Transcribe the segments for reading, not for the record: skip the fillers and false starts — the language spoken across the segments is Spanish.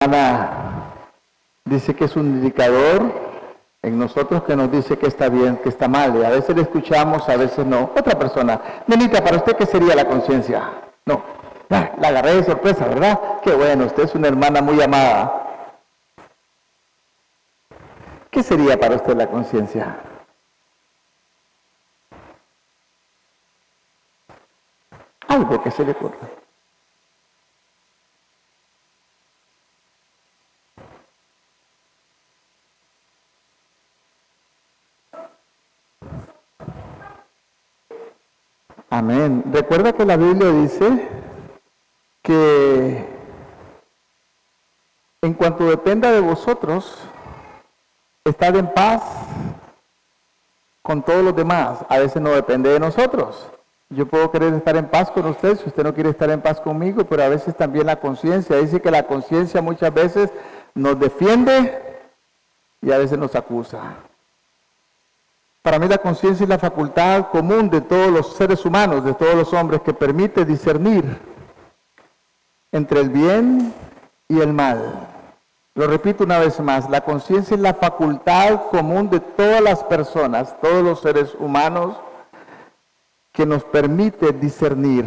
hermana dice que es un indicador en nosotros que nos dice que está bien, que está mal. Y a veces le escuchamos, a veces no. Otra persona, nenita, ¿para usted qué sería la conciencia? No, la agarré de sorpresa, ¿verdad? Qué bueno, usted es una hermana muy amada. ¿Qué sería para usted la conciencia? Algo que se le ocurra. Amén. Recuerda que la Biblia dice que en cuanto dependa de vosotros, estad en paz con todos los demás. A veces no depende de nosotros. Yo puedo querer estar en paz con usted si usted no quiere estar en paz conmigo, pero a veces también la conciencia. Dice que la conciencia muchas veces nos defiende y a veces nos acusa. Para mí la conciencia es la facultad común de todos los seres humanos, de todos los hombres, que permite discernir entre el bien y el mal. Lo repito una vez más, la conciencia es la facultad común de todas las personas, todos los seres humanos, que nos permite discernir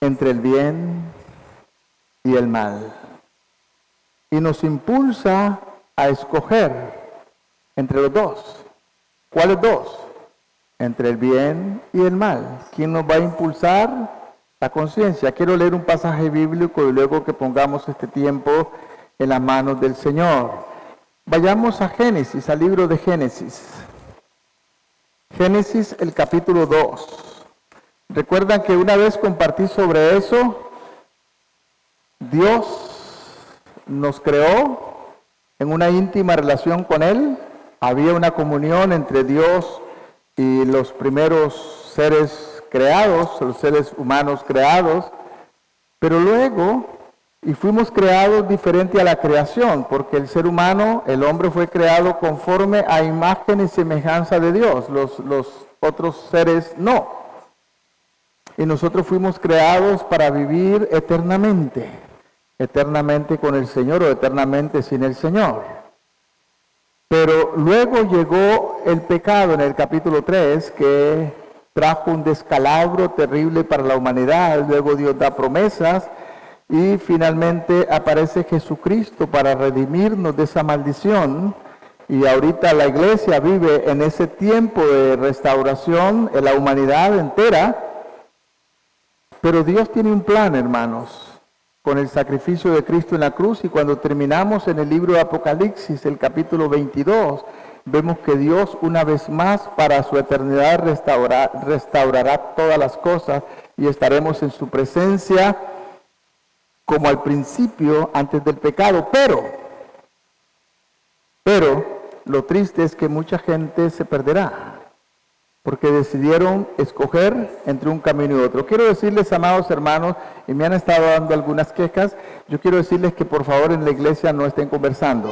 entre el bien y el mal. Y nos impulsa a escoger entre los dos. ¿Cuáles dos? Entre el bien y el mal. ¿Quién nos va a impulsar? La conciencia. Quiero leer un pasaje bíblico y luego que pongamos este tiempo en las manos del Señor. Vayamos a Génesis, al libro de Génesis. Génesis, el capítulo 2. Recuerdan que una vez compartí sobre eso, Dios nos creó en una íntima relación con Él. Había una comunión entre Dios y los primeros seres creados, los seres humanos creados, pero luego, y fuimos creados diferente a la creación, porque el ser humano, el hombre fue creado conforme a imagen y semejanza de Dios, los otros seres no. Y nosotros fuimos creados para vivir eternamente con el Señor o eternamente sin el Señor. Pero luego llegó el pecado en el capítulo 3, que trajo un descalabro terrible para la humanidad. Luego Dios da promesas y finalmente aparece Jesucristo para redimirnos de esa maldición. Y ahorita la iglesia vive en ese tiempo de restauración en la humanidad entera. Pero Dios tiene un plan, hermanos, con el sacrificio de Cristo en la cruz, y cuando terminamos en el libro de Apocalipsis, el capítulo 22, vemos que Dios una vez más para su eternidad restaurará todas las cosas y estaremos en su presencia como al principio, antes del pecado. Pero lo triste es que mucha gente se perderá porque decidieron escoger entre un camino y otro. Quiero decirles, amados hermanos, y me han estado dando algunas quejas, yo quiero decirles que por favor en la iglesia no estén conversando,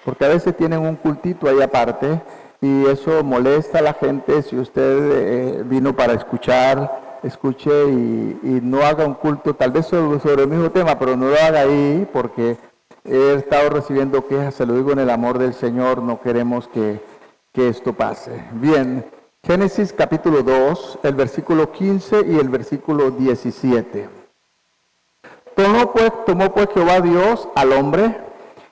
porque a veces tienen un cultito ahí aparte, y eso molesta a la gente. Si usted vino para escuchar, escuche y no haga un culto, tal vez sobre el mismo tema, pero no lo haga ahí, porque he estado recibiendo quejas, se lo digo en el amor del Señor, no queremos que esto pase. Bien. Génesis capítulo 2, el versículo 15 y el versículo 17. Tomó pues Jehová Dios al hombre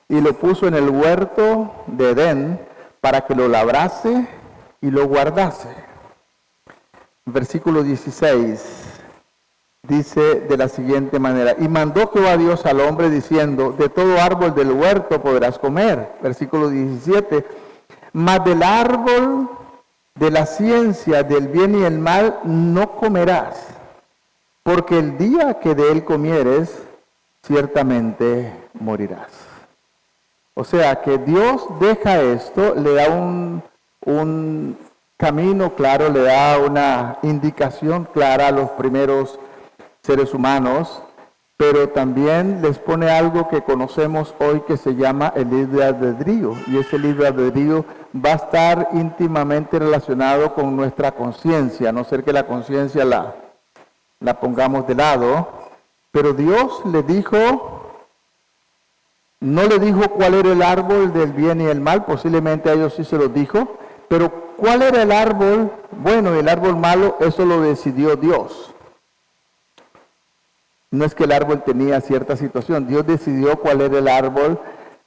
y lo puso en el huerto de Edén para que lo labrase y lo guardase. Versículo 16 dice de la siguiente manera: y mandó Jehová Dios al hombre diciendo, de todo árbol del huerto podrás comer. Versículo 17, mas del árbol de la ciencia del bien y el mal no comerás, porque el día que de él comieres, ciertamente morirás. O sea que Dios deja esto, le da un camino claro, le da una indicación clara a los primeros seres humanos, pero también les pone algo que conocemos hoy que se llama el libre albedrío, y ese libre albedrío va a estar íntimamente relacionado con nuestra conciencia, a no ser que la conciencia la pongamos de lado. Pero Dios le dijo No le dijo cuál era el árbol del bien y el mal, posiblemente a ellos sí se los dijo, pero cuál era el árbol bueno y el árbol malo, eso lo decidió Dios. No es que el árbol tenía cierta situación, Dios decidió cuál era el árbol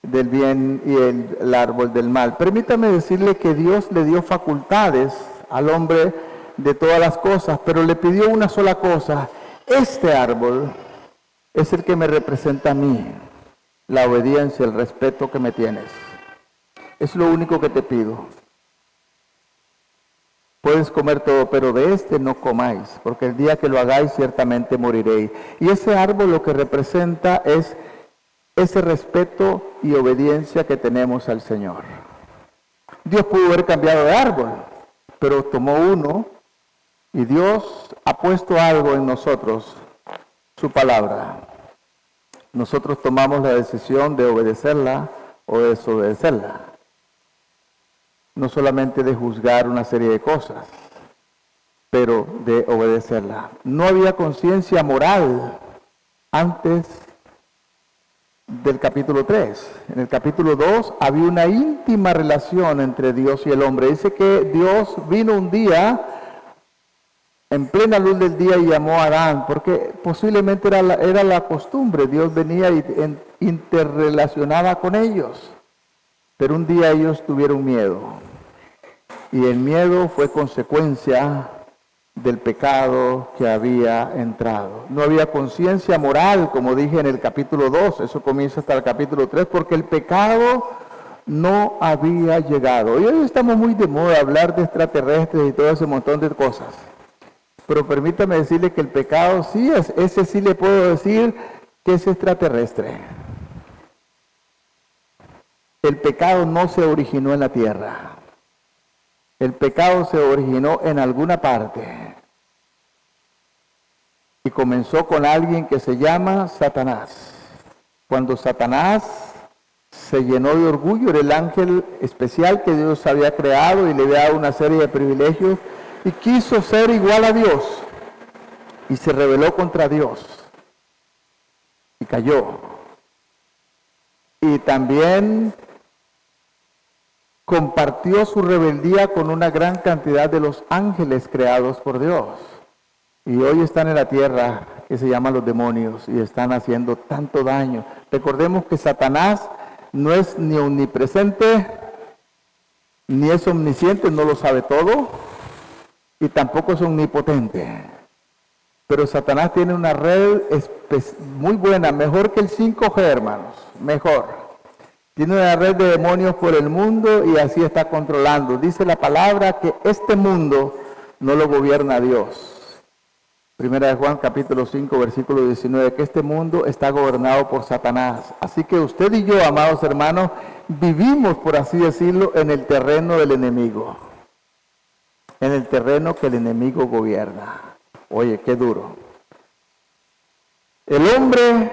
del bien y el árbol del mal. Permítame decirle que Dios le dio facultades al hombre de todas las cosas, pero le pidió una sola cosa: este árbol es el que me representa a mí, la obediencia, el respeto que me tienes. Es lo único que te pido. Puedes comer todo, pero de este no comáis, porque el día que lo hagáis ciertamente moriréis. Y ese árbol lo que representa es ese respeto y obediencia que tenemos al Señor. Dios pudo haber cambiado de árbol, pero tomó uno y Dios ha puesto algo en nosotros, su palabra. Nosotros tomamos la decisión de obedecerla o desobedecerla. No solamente de juzgar una serie de cosas, pero de obedecerla. No había conciencia moral antes del capítulo 3. En el capítulo 2 había una íntima relación entre Dios y el hombre. Dice que Dios vino un día en plena luz del día y llamó a Adán, porque posiblemente era la costumbre. Dios venía y interrelacionaba con ellos. Pero un día ellos tuvieron miedo. Y el miedo fue consecuencia del pecado que había entrado. No había conciencia moral, como dije en el capítulo 2, eso comienza hasta el capítulo 3, porque el pecado no había llegado. Y hoy estamos muy de moda hablar de extraterrestres y todo ese montón de cosas. Pero permítame decirle que el pecado sí es, ese sí le puedo decir que es extraterrestre. El pecado no se originó en la tierra. El pecado se originó en alguna parte y comenzó con alguien que se llama Satanás. Cuando Satanás se llenó de orgullo, era el ángel especial que Dios había creado y le había dado una serie de privilegios y quiso ser igual a Dios y se rebeló contra Dios y cayó. Y también compartió su rebeldía con una gran cantidad de los ángeles creados por Dios. Y hoy están en la tierra, que se llaman los demonios, y están haciendo tanto daño. Recordemos que Satanás no es ni omnipresente, ni es omnisciente, no lo sabe todo, y tampoco es omnipotente. Pero Satanás tiene una red muy buena, mejor que el 5G, hermanos, mejor. Tiene una red de demonios por el mundo y así está controlando. Dice la palabra que este mundo no lo gobierna Dios. Primera de Juan capítulo 5 versículo 19, que este mundo está gobernado por Satanás. Así que usted y yo, amados hermanos, vivimos, por así decirlo, en el terreno del enemigo. En el terreno que el enemigo gobierna. Oye, qué duro. El hombre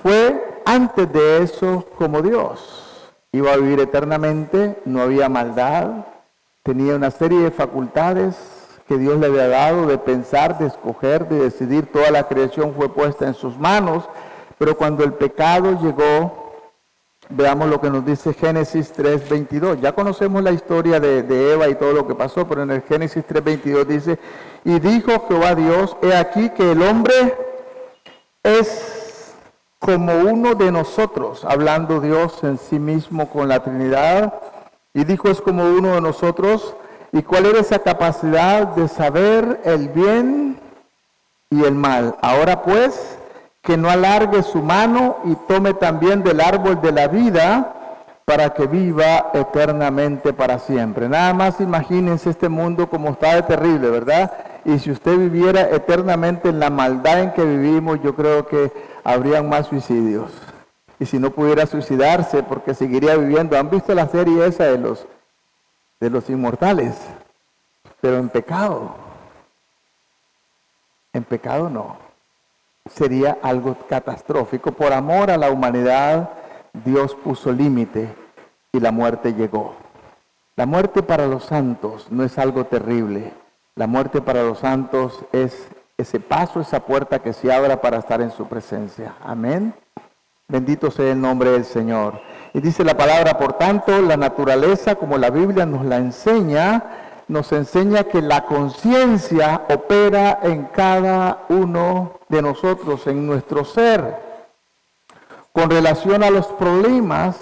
fue antes de eso como Dios. Iba a vivir eternamente, no había maldad, tenía una serie de facultades que Dios le había dado de pensar, de escoger, de decidir. Toda la creación fue puesta en sus manos, pero cuando el pecado llegó, veamos lo que nos dice Génesis 3:22. Ya conocemos la historia de Eva y todo lo que pasó, pero en el Génesis 3:22 dice, y dijo Jehová Dios, he aquí que el hombre es como uno de nosotros, hablando Dios en sí mismo con la Trinidad, y dijo, es como uno de nosotros. ¿Y cuál era esa capacidad de saber el bien y el mal? Ahora pues, que no alargue su mano y tome también del árbol de la vida, para que viva eternamente para siempre. Nada más imagínense este mundo como está de terrible, ¿verdad? Y si usted viviera eternamente en la maldad en que vivimos, yo creo que habrían más suicidios. Y si no pudiera suicidarse, porque seguiría viviendo. ¿Han visto la serie esa de los inmortales? Pero en pecado. En pecado no. Sería algo catastrófico. Por amor a la humanidad, Dios puso límite y la muerte llegó. La muerte para los santos no es algo terrible. La muerte para los santos es ese paso, esa puerta que se abra para estar en su presencia. Amén. Bendito sea el nombre del Señor. Y dice la palabra, por tanto, la naturaleza, como la Biblia nos la enseña, nos enseña que la conciencia opera en cada uno de nosotros, en nuestro ser, con relación a los problemas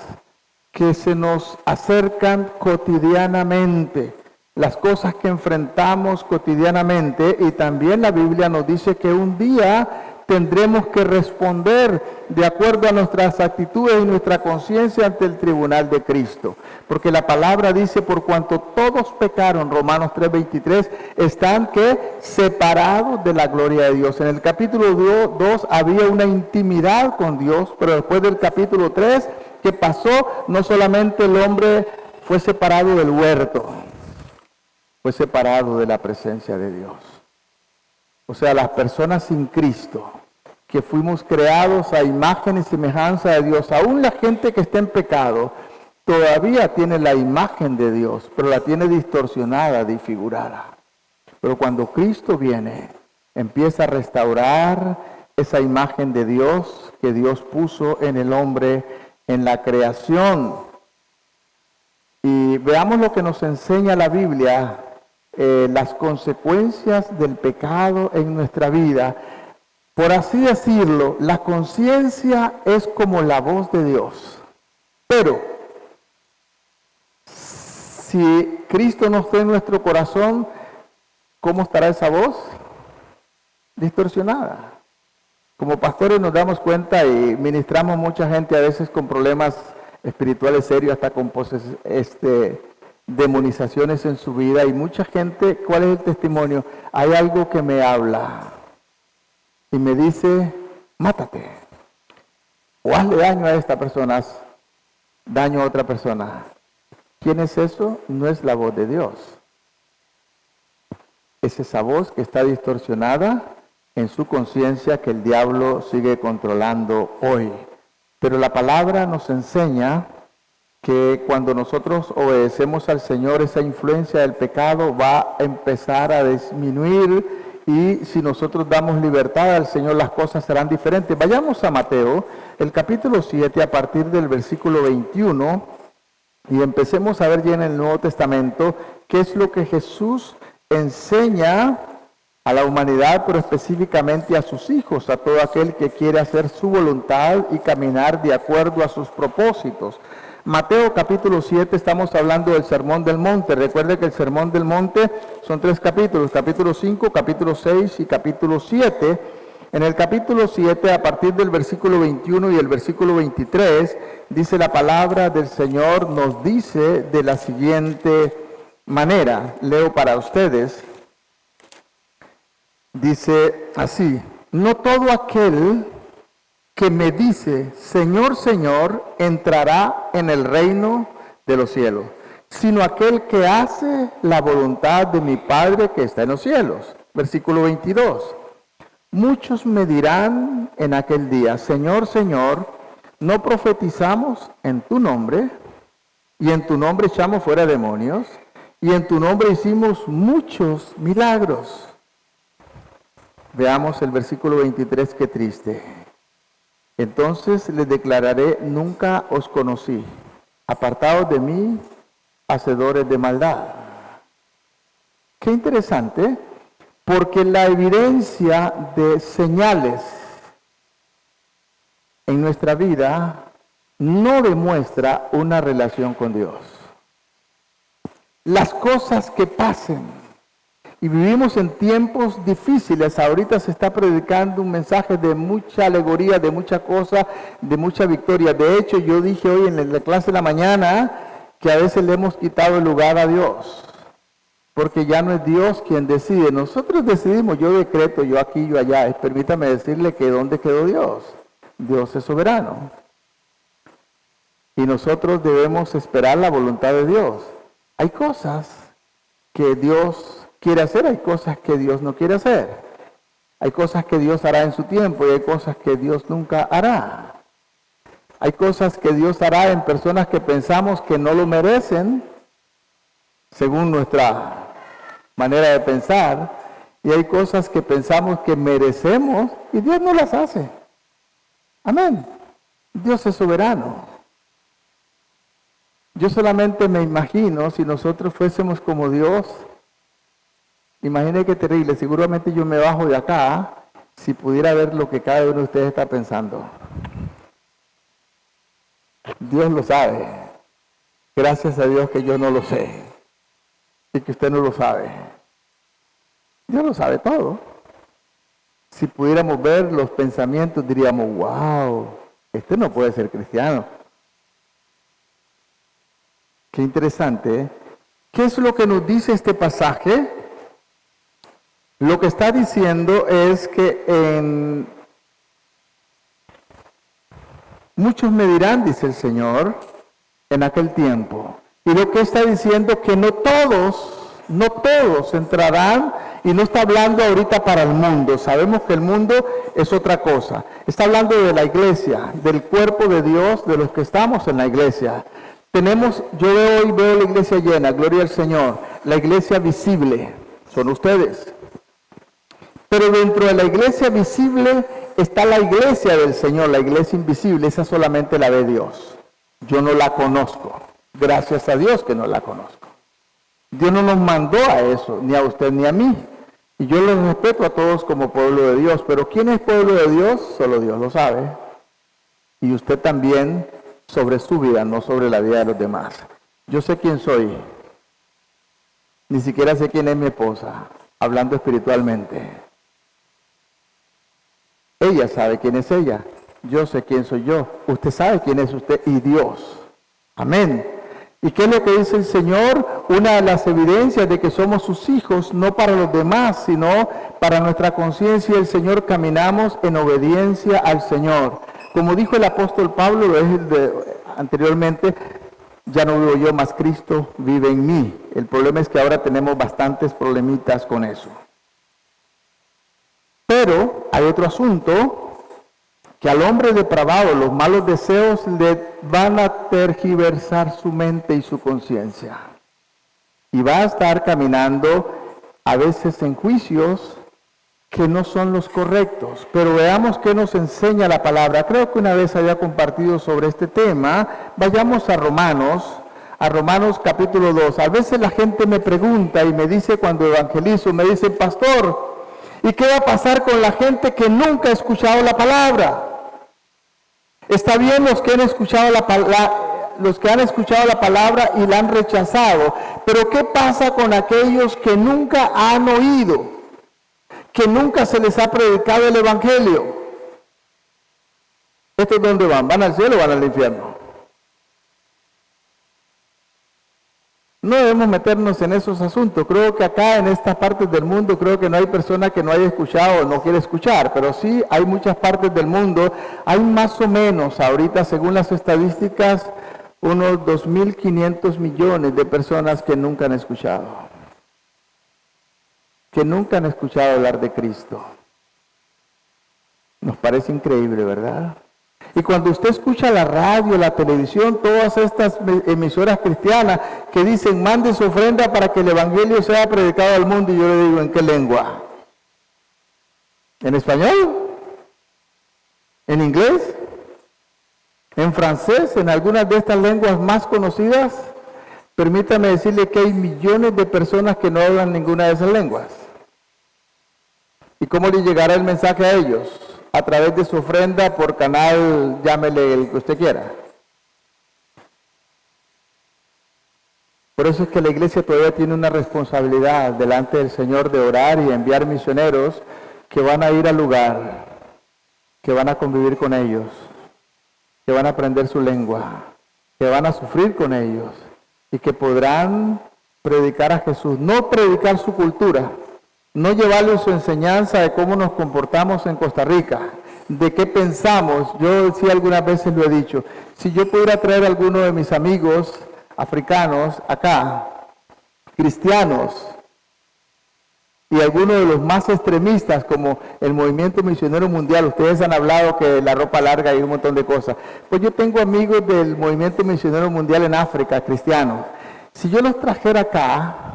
que se nos acercan cotidianamente, las cosas que enfrentamos cotidianamente, y también la Biblia nos dice que un día tendremos que responder de acuerdo a nuestras actitudes y nuestra conciencia ante el tribunal de Cristo. Porque la palabra dice, por cuanto todos pecaron, Romanos 3:23, están que separados de la gloria de Dios. En el capítulo 2 había una intimidad con Dios, pero después del capítulo 3, ¿qué pasó? No solamente el hombre fue separado del huerto, fue separado de la presencia de Dios. O sea, las personas sin Cristo, que fuimos creados a imagen y semejanza de Dios, aún la gente que está en pecado, todavía tiene la imagen de Dios, pero la tiene distorsionada, disfigurada. Pero cuando Cristo viene, empieza a restaurar esa imagen de Dios que Dios puso en el hombre en la creación. Y veamos lo que nos enseña la Biblia, las consecuencias del pecado en nuestra vida. Por así decirlo, la conciencia es como la voz de Dios. Pero si Cristo no está en nuestro corazón, ¿cómo estará esa voz? Distorsionada. Como pastores nos damos cuenta y ministramos mucha gente a veces con problemas espirituales serios, hasta con demonizaciones en su vida, y mucha gente, ¿cuál es el testimonio? Hay algo que me habla y me dice, mátate, o hazle daño a esta persona, haz daño a otra persona. ¿Quién es eso? No es la voz de Dios. Es esa voz que está distorsionada en su conciencia que el diablo sigue controlando hoy. Pero la palabra nos enseña que cuando nosotros obedecemos al Señor, esa influencia del pecado va a empezar a disminuir, y si nosotros damos libertad al Señor, las cosas serán diferentes. Vayamos a Mateo, el capítulo 7, a partir del versículo 21, y empecemos a ver ya en el Nuevo Testamento qué es lo que Jesús enseña a la humanidad, pero específicamente a sus hijos, a todo aquel que quiere hacer su voluntad y caminar de acuerdo a sus propósitos. Mateo capítulo 7, estamos hablando del Sermón del Monte. Recuerde que el Sermón del Monte son 3 capítulos, capítulo 5, capítulo 6 y capítulo 7. En el capítulo 7, a partir del versículo 21 y el versículo 23, dice la palabra del Señor, nos dice de la siguiente manera, leo para ustedes, dice así, no todo aquel que me dice, Señor, Señor, entrará en el reino de los cielos, sino aquel que hace la voluntad de mi Padre que está en los cielos. Versículo 22. Muchos me dirán en aquel día, Señor, Señor, ¿no profetizamos en tu nombre? Y en tu nombre echamos fuera demonios, y en tu nombre hicimos muchos milagros. Veamos el versículo 23, qué triste. Entonces les declararé, nunca os conocí, apartados de mí, hacedores de maldad. Qué interesante, porque la evidencia de señales en nuestra vida no demuestra una relación con Dios. Las cosas que pasen, y vivimos en tiempos difíciles. Ahorita se está predicando un mensaje de mucha alegoría, de mucha cosa, de mucha victoria. De hecho, yo dije hoy en la clase de la mañana que a veces le hemos quitado el lugar a Dios, porque ya no es Dios quien decide. Nosotros decidimos, yo decreto, yo aquí, yo allá. Y permítame decirle que ¿dónde quedó Dios? Dios es soberano. Y nosotros debemos esperar la voluntad de Dios. Hay cosas que Dios quiere hacer, hay cosas que Dios no quiere hacer. Hay cosas que Dios hará en su tiempo y hay cosas que Dios nunca hará. Hay cosas que Dios hará en personas que pensamos que no lo merecen, según nuestra manera de pensar, y hay cosas que pensamos que merecemos y Dios no las hace. Amén. Dios es soberano. Yo solamente me imagino si nosotros fuésemos como Dios. Imagine qué terrible. Seguramente yo me bajo de acá si pudiera ver lo que cada uno de ustedes está pensando. Dios lo sabe. Gracias a Dios que yo no lo sé y que usted no lo sabe. Dios lo sabe todo. Si pudiéramos ver los pensamientos diríamos, wow, este no puede ser cristiano. Qué interesante, ¿eh? ¿Qué es lo que nos dice este pasaje? Lo que está diciendo es que muchos me dirán, dice el Señor, en aquel tiempo. Y lo que está diciendo que no todos entrarán, y no está hablando ahorita para el mundo. Sabemos que el mundo es otra cosa. Está hablando de la iglesia, del cuerpo de Dios, de los que estamos en la iglesia. Yo veo la iglesia llena, gloria al Señor. La iglesia visible, son ustedes. Pero dentro de la iglesia visible está la iglesia del Señor, la iglesia invisible, esa solamente la ve Dios. Yo no la conozco, gracias a Dios que no la conozco. Dios no nos mandó a eso, ni a usted ni a mí. Y yo los respeto a todos como pueblo de Dios, pero ¿quién es pueblo de Dios? Solo Dios lo sabe. Y usted también sobre su vida, no sobre la vida de los demás. Yo sé quién soy, ni siquiera sé quién es mi esposa, hablando espiritualmente. Ella sabe quién es ella, yo sé quién soy yo, usted sabe quién es usted y Dios. Amén. ¿Y qué es lo que dice el Señor? Una de las evidencias de que somos sus hijos, no para los demás, sino para nuestra conciencia, el Señor, caminamos en obediencia al Señor. Como dijo el apóstol Pablo anteriormente, ya no vivo yo, mas Cristo vive en mí. El problema es que ahora tenemos bastantes problemitas con eso. Pero hay otro asunto, que al hombre depravado los malos deseos le van a tergiversar su mente y su conciencia. Y va a estar caminando a veces en juicios que no son los correctos. Pero veamos qué nos enseña la palabra. Creo que una vez había compartido sobre este tema. Vayamos a Romanos capítulo 2. A veces la gente me pregunta y me dice cuando evangelizo, me dice, pastor, ¿y qué va a pasar con la gente que nunca ha escuchado la palabra? Está bien los que han escuchado la palabra y la han rechazado, pero ¿qué pasa con aquellos que nunca han oído? Que nunca se les ha predicado el evangelio. ¿Estos dónde van? ¿Van al cielo o van al infierno? No debemos meternos en esos asuntos. Creo que acá en estas partes del mundo, creo que no hay persona que no haya escuchado o no quiere escuchar, pero sí hay muchas partes del mundo. Hay más o menos ahorita, según las estadísticas, unos 2.500 millones de personas que nunca han escuchado. Que nunca han escuchado hablar de Cristo. Nos parece increíble, ¿verdad? Y cuando usted escucha la radio, la televisión, todas estas emisoras cristianas que dicen, mande su ofrenda para que el evangelio sea predicado al mundo, y yo le digo, ¿en qué lengua? ¿En español? ¿En inglés? ¿En francés? ¿En algunas de estas lenguas más conocidas? Permítame decirle que hay millones de personas que no hablan ninguna de esas lenguas. ¿Y cómo le llegará el mensaje a ellos? A través de su ofrenda por canal, llámele el que usted quiera. Por eso es que la iglesia todavía tiene una responsabilidad delante del Señor de orar y enviar misioneros que van a ir al lugar, que van a convivir con ellos, que van a aprender su lengua, que van a sufrir con ellos y que podrán predicar a Jesús, no predicar su cultura, no llevarles su enseñanza de cómo nos comportamos en Costa Rica, de qué pensamos. Yo sí algunas veces lo he dicho, si yo pudiera traer a alguno de mis amigos africanos acá, cristianos, y algunos de los más extremistas como el movimiento misionero mundial, ustedes han hablado que la ropa larga y un montón de cosas, pues yo tengo amigos del movimiento misionero mundial en África, cristianos. Si yo los trajera acá,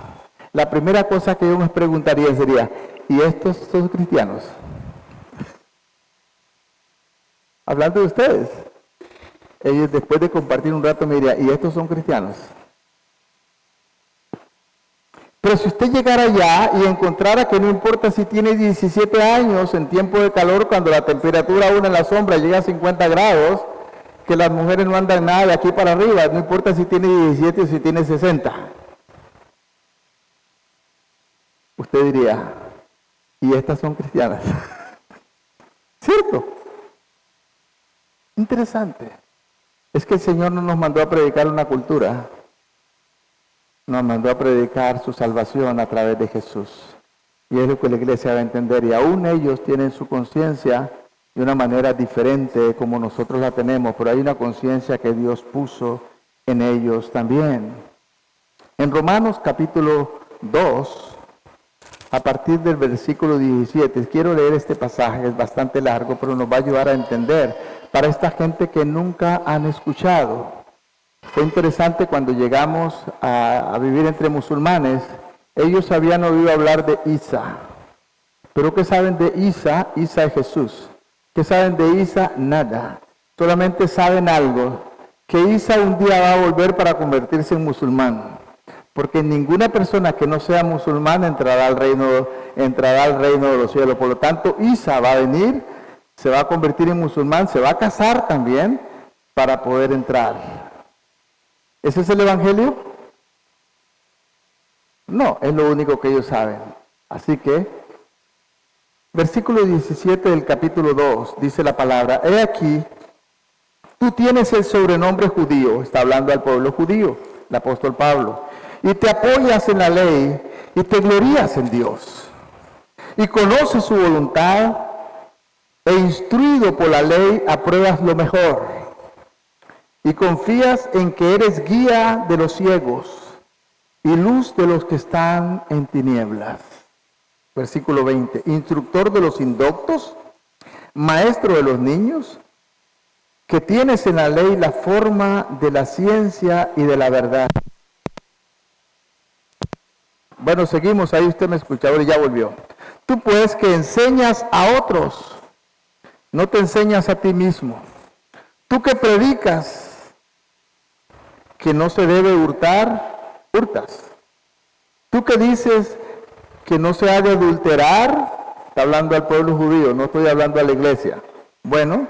la primera cosa que yo me preguntaría sería, ¿y estos son cristianos? Hablando de ustedes. ellos después de compartir un rato me dirían, ¿y estos son cristianos? Pero si usted llegara allá y encontrara que no importa si tiene 17 años en tiempo de calor, cuando la temperatura aún en la sombra llega a 50 grados, que las mujeres no andan nada de aquí para arriba, no importa si tiene 17 o si tiene 60. Usted diría, ¿y estas son cristianas? ¿Cierto? Interesante. Es que el Señor no nos mandó a predicar una cultura, nos mandó a predicar su salvación a través de Jesús. Y es lo que la iglesia va a entender. Y aún ellos tienen su conciencia de una manera diferente como nosotros la tenemos, pero hay una conciencia que Dios puso en ellos también. En Romanos capítulo 2, a partir del versículo 17, quiero leer este pasaje, es bastante largo, pero nos va a ayudar a entender para esta gente que nunca han escuchado. Fue interesante cuando llegamos a vivir entre musulmanes, ellos habían oído hablar de Isa. ¿Pero qué saben de Isa? Isa es Jesús. ¿Qué saben de Isa? Nada. Solamente saben algo, que Isa un día va a volver para convertirse en musulmán. Porque ninguna persona que no sea musulmán entrará al reino de los cielos. Por lo tanto, Isa va a venir, se va a convertir en musulmán, se va a casar también para poder entrar. ¿Ese es el evangelio? No, es lo único que ellos saben. Así que, versículo 17 del capítulo 2, dice la palabra, he aquí, tú tienes el sobrenombre judío, está hablando al pueblo judío, el apóstol Pablo, y te apoyas en la ley y te glorías en Dios, y conoces su voluntad, e instruido por la ley apruebas lo mejor. Y confías en que eres guía de los ciegos y luz de los que están en tinieblas. Versículo 20. Instructor de los indoctos, maestro de los niños, que tienes en la ley la forma de la ciencia y de la verdad. Bueno, seguimos, ahí usted me escucha, ahora ya volvió. Tú pues que enseñas a otros, no te enseñas a ti mismo. Tú que predicas que no se debe hurtar, hurtas. Tú que dices que no se ha de adulterar, está hablando al pueblo judío, no estoy hablando a la iglesia. Bueno,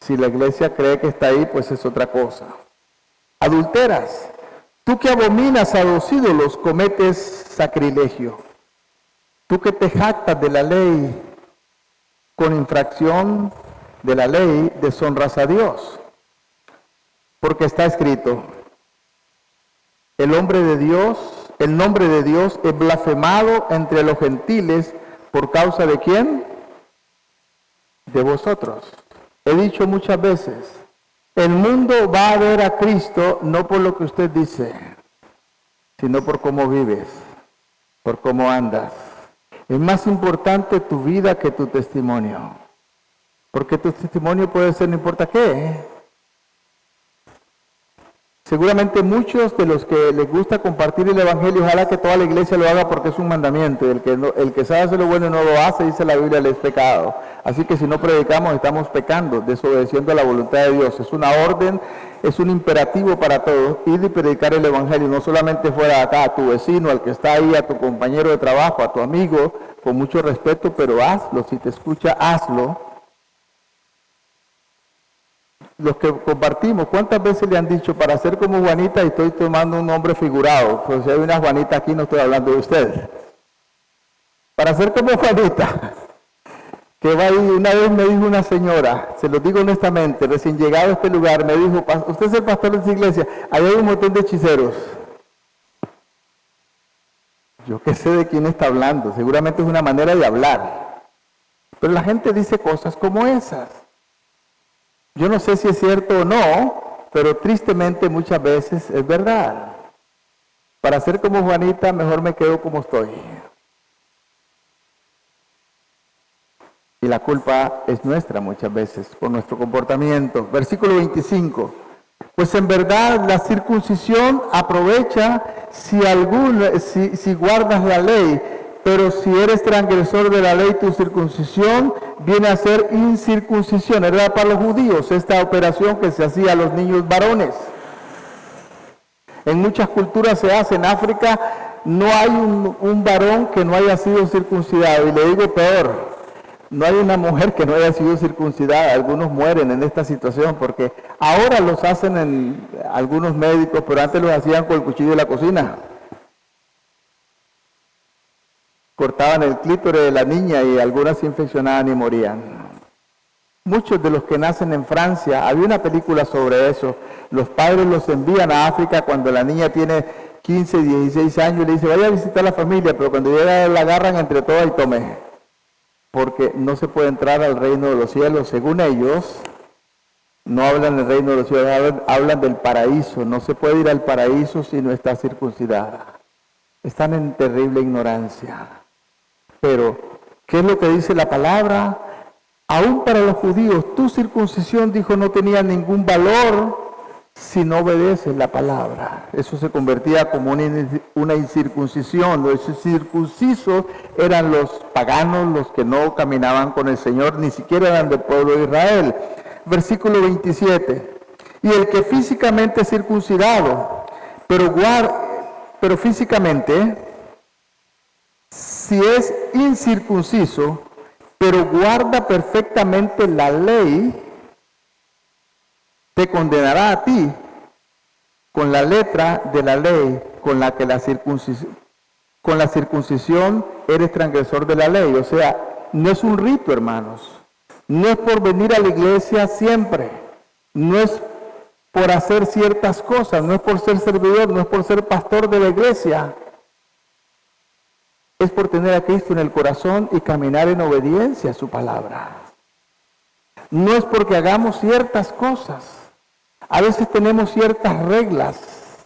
si la iglesia cree que está ahí, pues es otra cosa. Adulteras. Tú que abominas a los ídolos, cometes sacrilegio. Tú que te jactas de la ley, con infracción de la ley, deshonras a Dios. Porque está escrito, el nombre de Dios es blasfemado entre los gentiles, ¿por causa de quién? De vosotros. He dicho muchas veces, el mundo va a ver a Cristo no por lo que usted dice, sino por cómo vives, por cómo andas. Es más importante tu vida que tu testimonio, porque tu testimonio puede ser no importa qué. Seguramente muchos de los que les gusta compartir el evangelio, ojalá que toda la iglesia lo haga porque es un mandamiento. El que sabe hacer lo bueno y no lo hace, dice la Biblia, le es pecado. Así que si no predicamos, estamos pecando, desobedeciendo a la voluntad de Dios. Es una orden, es un imperativo para todos, ir y predicar el evangelio, no solamente fuera de acá, a tu vecino, al que está ahí, a tu compañero de trabajo, a tu amigo, con mucho respeto, pero hazlo. Si te escucha, hazlo. Los que compartimos, ¿cuántas veces le han dicho para ser como Juanita y estoy tomando un nombre figurado? Pues si hay una Juanita aquí, no estoy hablando de usted. Para ser como Juanita, que va ahí, una vez me dijo una señora, se lo digo honestamente, recién llegado a este lugar, me dijo, usted es el pastor de esa iglesia, ahí hay un montón de hechiceros. Yo qué sé de quién está hablando, seguramente es una manera de hablar. Pero la gente dice cosas como esas. Yo no sé si es cierto o no, pero tristemente muchas veces es verdad. Para ser como Juanita, mejor me quedo como estoy. Y la culpa es nuestra muchas veces por nuestro comportamiento. Versículo 25. Pues en verdad la circuncisión aprovecha si guardas la ley, pero si eres transgresor de la ley, tu circuncisión viene a ser incircuncisión. Era para los judíos esta operación que se hacía a los niños varones. En muchas culturas se hace. En África no hay un varón que no haya sido circuncidado. Y le digo peor, no hay una mujer que no haya sido circuncidada. Algunos mueren en esta situación porque ahora los hacen en algunos médicos, pero antes los hacían con el cuchillo de la cocina. Cortaban el clítoris de la niña y algunas se infeccionaban y morían. Muchos de los que nacen en Francia, había una película sobre eso, los padres los envían a África cuando la niña tiene 15, 16 años y le dice, vaya a visitar a la familia, pero cuando llega la agarran entre todas y tome, porque no se puede entrar al reino de los cielos. Según ellos, no hablan del reino de los cielos, hablan del paraíso. No se puede ir al paraíso si no está circuncidada. Están en terrible ignorancia. Pero, ¿qué es lo que dice la palabra? Aún para los judíos, tu circuncisión, dijo, no tenía ningún valor si no obedeces la palabra. Eso se convertía como una incircuncisión. Los circuncisos eran los paganos, los que no caminaban con el Señor, ni siquiera eran del pueblo de Israel. Versículo 27. Y el que físicamente es circuncidado, pero físicamente, si es incircunciso, pero guarda perfectamente la ley, te condenará a ti con la letra de la ley con la circuncisión eres transgresor de la ley. O sea, no es un rito, hermanos. No es por venir a la iglesia siempre. No es por hacer ciertas cosas. No es por ser servidor. No es por ser pastor de la iglesia. Es por tener a Cristo en el corazón y caminar en obediencia a su palabra. No es porque hagamos ciertas cosas. A veces tenemos ciertas reglas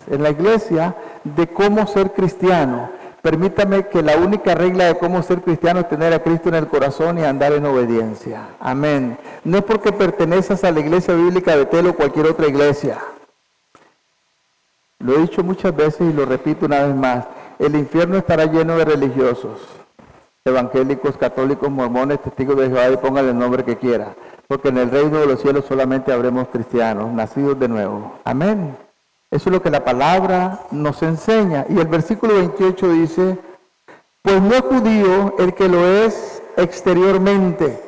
en la iglesia de cómo ser cristiano. Permítame que la única regla de cómo ser cristiano es tener a Cristo en el corazón y andar en obediencia. Amén. No es porque perteneces a la iglesia bíblica de Betel o cualquier otra iglesia. Lo he dicho muchas veces y lo repito una vez más. El infierno estará lleno de religiosos, evangélicos, católicos, mormones, testigos de Jehová y póngale el nombre que quiera. Porque en el reino de los cielos solamente habremos cristianos, nacidos de nuevo. Amén. Eso es lo que la palabra nos enseña. Y el versículo 28 dice, pues no es judío el que lo es exteriormente,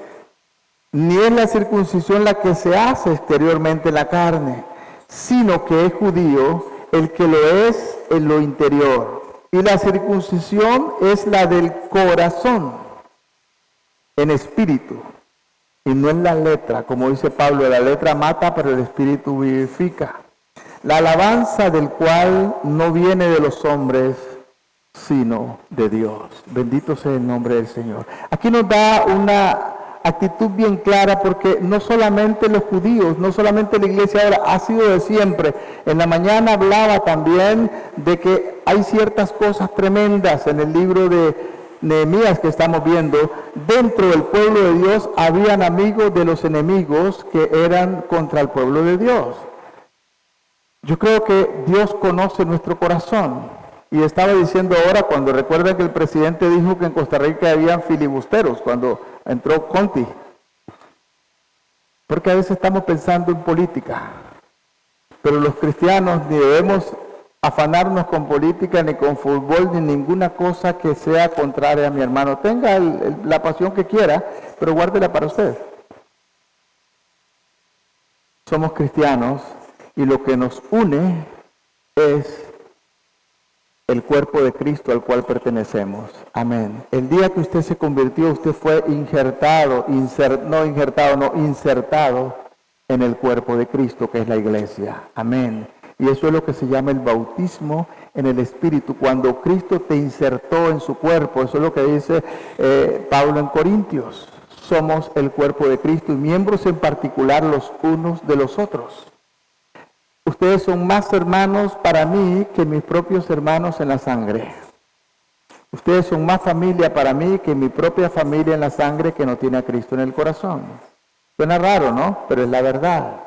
ni es la circuncisión la que se hace exteriormente en la carne, sino que es judío el que lo es en lo interior. Y la circuncisión es la del corazón, en espíritu, y no en la letra, como dice Pablo, la letra mata, pero el espíritu vivifica. La alabanza del cual no viene de los hombres, sino de Dios. Bendito sea el nombre del Señor. Aquí nos da una actitud bien clara, porque no solamente los judíos, no solamente la iglesia ahora, ha sido de siempre. En la mañana hablaba también de que hay ciertas cosas tremendas en el libro de Nehemías que estamos viendo. Dentro del pueblo de Dios habían amigos de los enemigos que eran contra el pueblo de Dios. Yo creo que Dios conoce nuestro corazón. Y estaba diciendo ahora, cuando recuerda que el presidente dijo que en Costa Rica habían filibusteros, cuando entró Conti. Porque a veces estamos pensando en política. Pero los cristianos ni debemos afanarnos con política, ni con fútbol, ni ninguna cosa que sea contraria a mi hermano. Tenga la pasión que quiera, pero guárdela para usted. Somos cristianos y lo que nos une es el cuerpo de Cristo al cual pertenecemos. Amén. El día que usted se convirtió, usted fue insertado en el cuerpo de Cristo, que es la iglesia. Amén. Y eso es lo que se llama el bautismo en el Espíritu. Cuando Cristo te insertó en su cuerpo, eso es lo que dice Pablo en Corintios. Somos el cuerpo de Cristo y miembros en particular los unos de los otros. Ustedes son más hermanos para mí que mis propios hermanos en la sangre. Ustedes son más familia para mí que mi propia familia en la sangre que no tiene a Cristo en el corazón. Suena raro, ¿no? Pero es la verdad.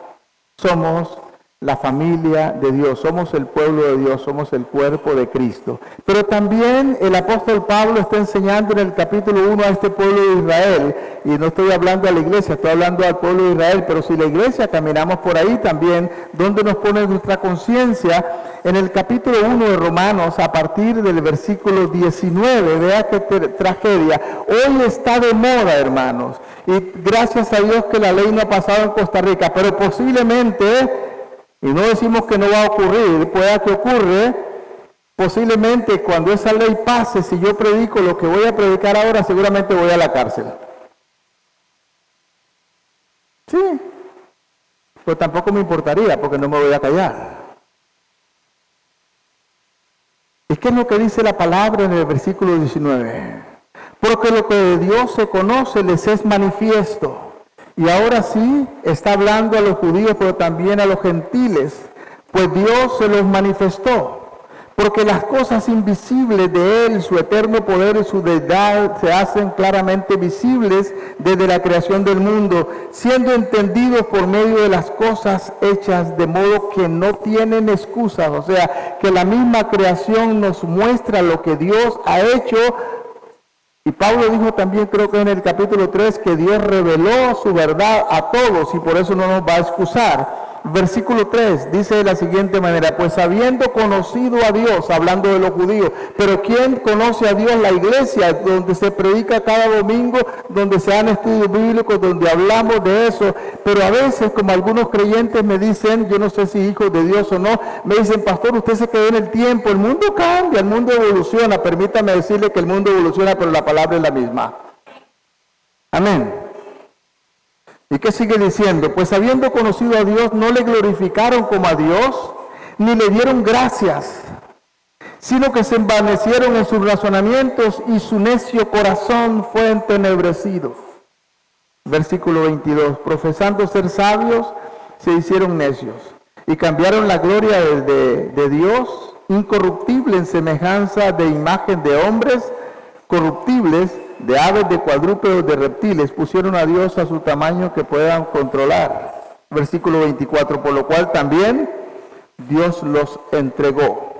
Somos la familia de Dios, somos el pueblo de Dios, somos el cuerpo de Cristo. Pero también el apóstol Pablo está enseñando en el capítulo 1 a este pueblo de Israel, y no estoy hablando a la iglesia, estoy hablando al pueblo de Israel, pero si la iglesia caminamos por ahí también, donde nos pone nuestra conciencia, en el capítulo 1 de Romanos, a partir del versículo 19, vea qué tragedia, hoy está de moda, hermanos, y gracias a Dios que la ley no ha pasado en Costa Rica, pero posiblemente, y no decimos que no va a ocurrir, pueda que ocurre, posiblemente cuando esa ley pase, si yo predico lo que voy a predicar ahora, seguramente voy a la cárcel. Sí, pero tampoco me importaría porque no me voy a callar. ¿Y qué es lo que dice la palabra en el versículo 19? Porque lo que de Dios se conoce les es manifiesto. Y ahora sí está hablando a los judíos, pero también a los gentiles, pues Dios se los manifestó. Porque las cosas invisibles de Él, su eterno poder y su deidad, se hacen claramente visibles desde la creación del mundo, siendo entendidos por medio de las cosas hechas, de modo que no tienen excusas. O sea, que la misma creación nos muestra lo que Dios ha hecho. Y Pablo dijo también, creo que en el capítulo 3, que Dios reveló su verdad a todos y por eso no nos va a excusar. Versículo 3 dice de la siguiente manera, pues habiendo conocido a Dios, hablando de los judíos, pero ¿quién conoce a Dios? La iglesia, donde se predica cada domingo, donde se dan estudios bíblicos, donde hablamos de eso, pero a veces, como algunos creyentes me dicen, yo no sé si hijos de Dios o no, me dicen, pastor, usted se quedó en el tiempo, el mundo cambia, el mundo evoluciona, permítame decirle que el mundo evoluciona, pero la palabra es la misma. Amén. ¿Y qué sigue diciendo? Pues habiendo conocido a Dios, no le glorificaron como a Dios, ni le dieron gracias, sino que se envanecieron en sus razonamientos y su necio corazón fue entenebrecido. Versículo 22, profesando ser sabios, se hicieron necios y cambiaron la gloria de Dios, incorruptible en semejanza de imagen de hombres, corruptibles, de aves, de cuadrúpedos, de reptiles, pusieron a Dios a su tamaño que puedan controlar. Versículo 24, por lo cual también Dios los entregó.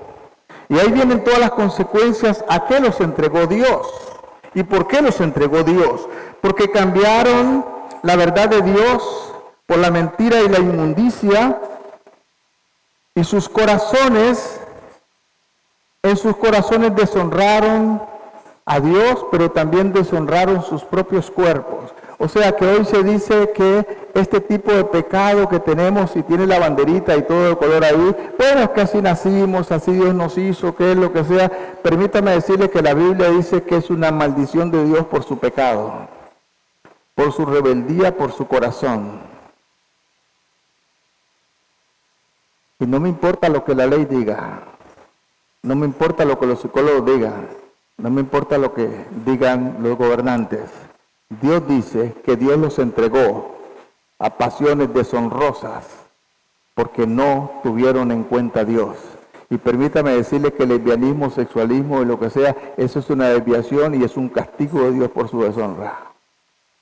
Y ahí vienen todas las consecuencias. ¿A qué los entregó Dios? ¿Y por qué los entregó Dios? Porque cambiaron la verdad de Dios por la mentira y la inmundicia, y en sus corazones deshonraron a Dios, pero también deshonraron sus propios cuerpos. O sea que hoy se dice que este tipo de pecado que tenemos, y tiene la banderita y todo el color ahí, bueno, es que así nacimos, así Dios nos hizo, que es lo que sea. Permítame decirle que la Biblia dice que es una maldición de Dios por su pecado, por su rebeldía, por su corazón. Y no me importa lo que la ley diga, no me importa lo que los psicólogos digan, no me importa lo que digan los gobernantes. Dios dice que Dios los entregó a pasiones deshonrosas porque no tuvieron en cuenta a Dios. Y permítame decirle que el lesbianismo, sexualismo y lo que sea, eso es una desviación y es un castigo de Dios por su deshonra.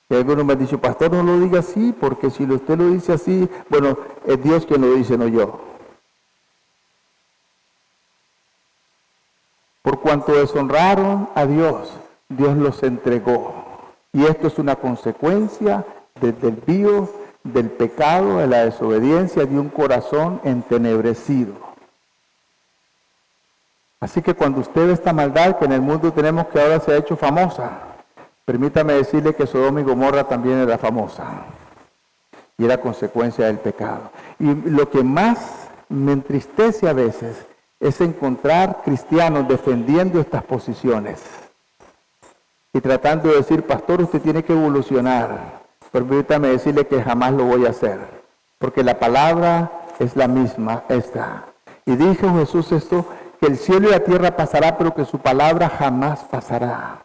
Y algunos me han dicho, pastor, no lo diga así, porque si usted lo dice así, bueno, es Dios quien lo dice, no yo. Por cuanto deshonraron a Dios, Dios los entregó. Y esto es una consecuencia del desvío, del pecado, de la desobediencia, de un corazón entenebrecido. Así que cuando usted ve esta maldad que en el mundo tenemos, que ahora se ha hecho famosa, permítame decirle que Sodoma y Gomorra también era famosa. Y era consecuencia del pecado. Y lo que más me entristece a veces es encontrar cristianos defendiendo estas posiciones y tratando de decir, pastor, usted tiene que evolucionar. Permítame decirle que jamás lo voy a hacer, porque la palabra es la misma, esta. Y dijo Jesús esto, que el cielo y la tierra pasará, pero que su palabra jamás pasará,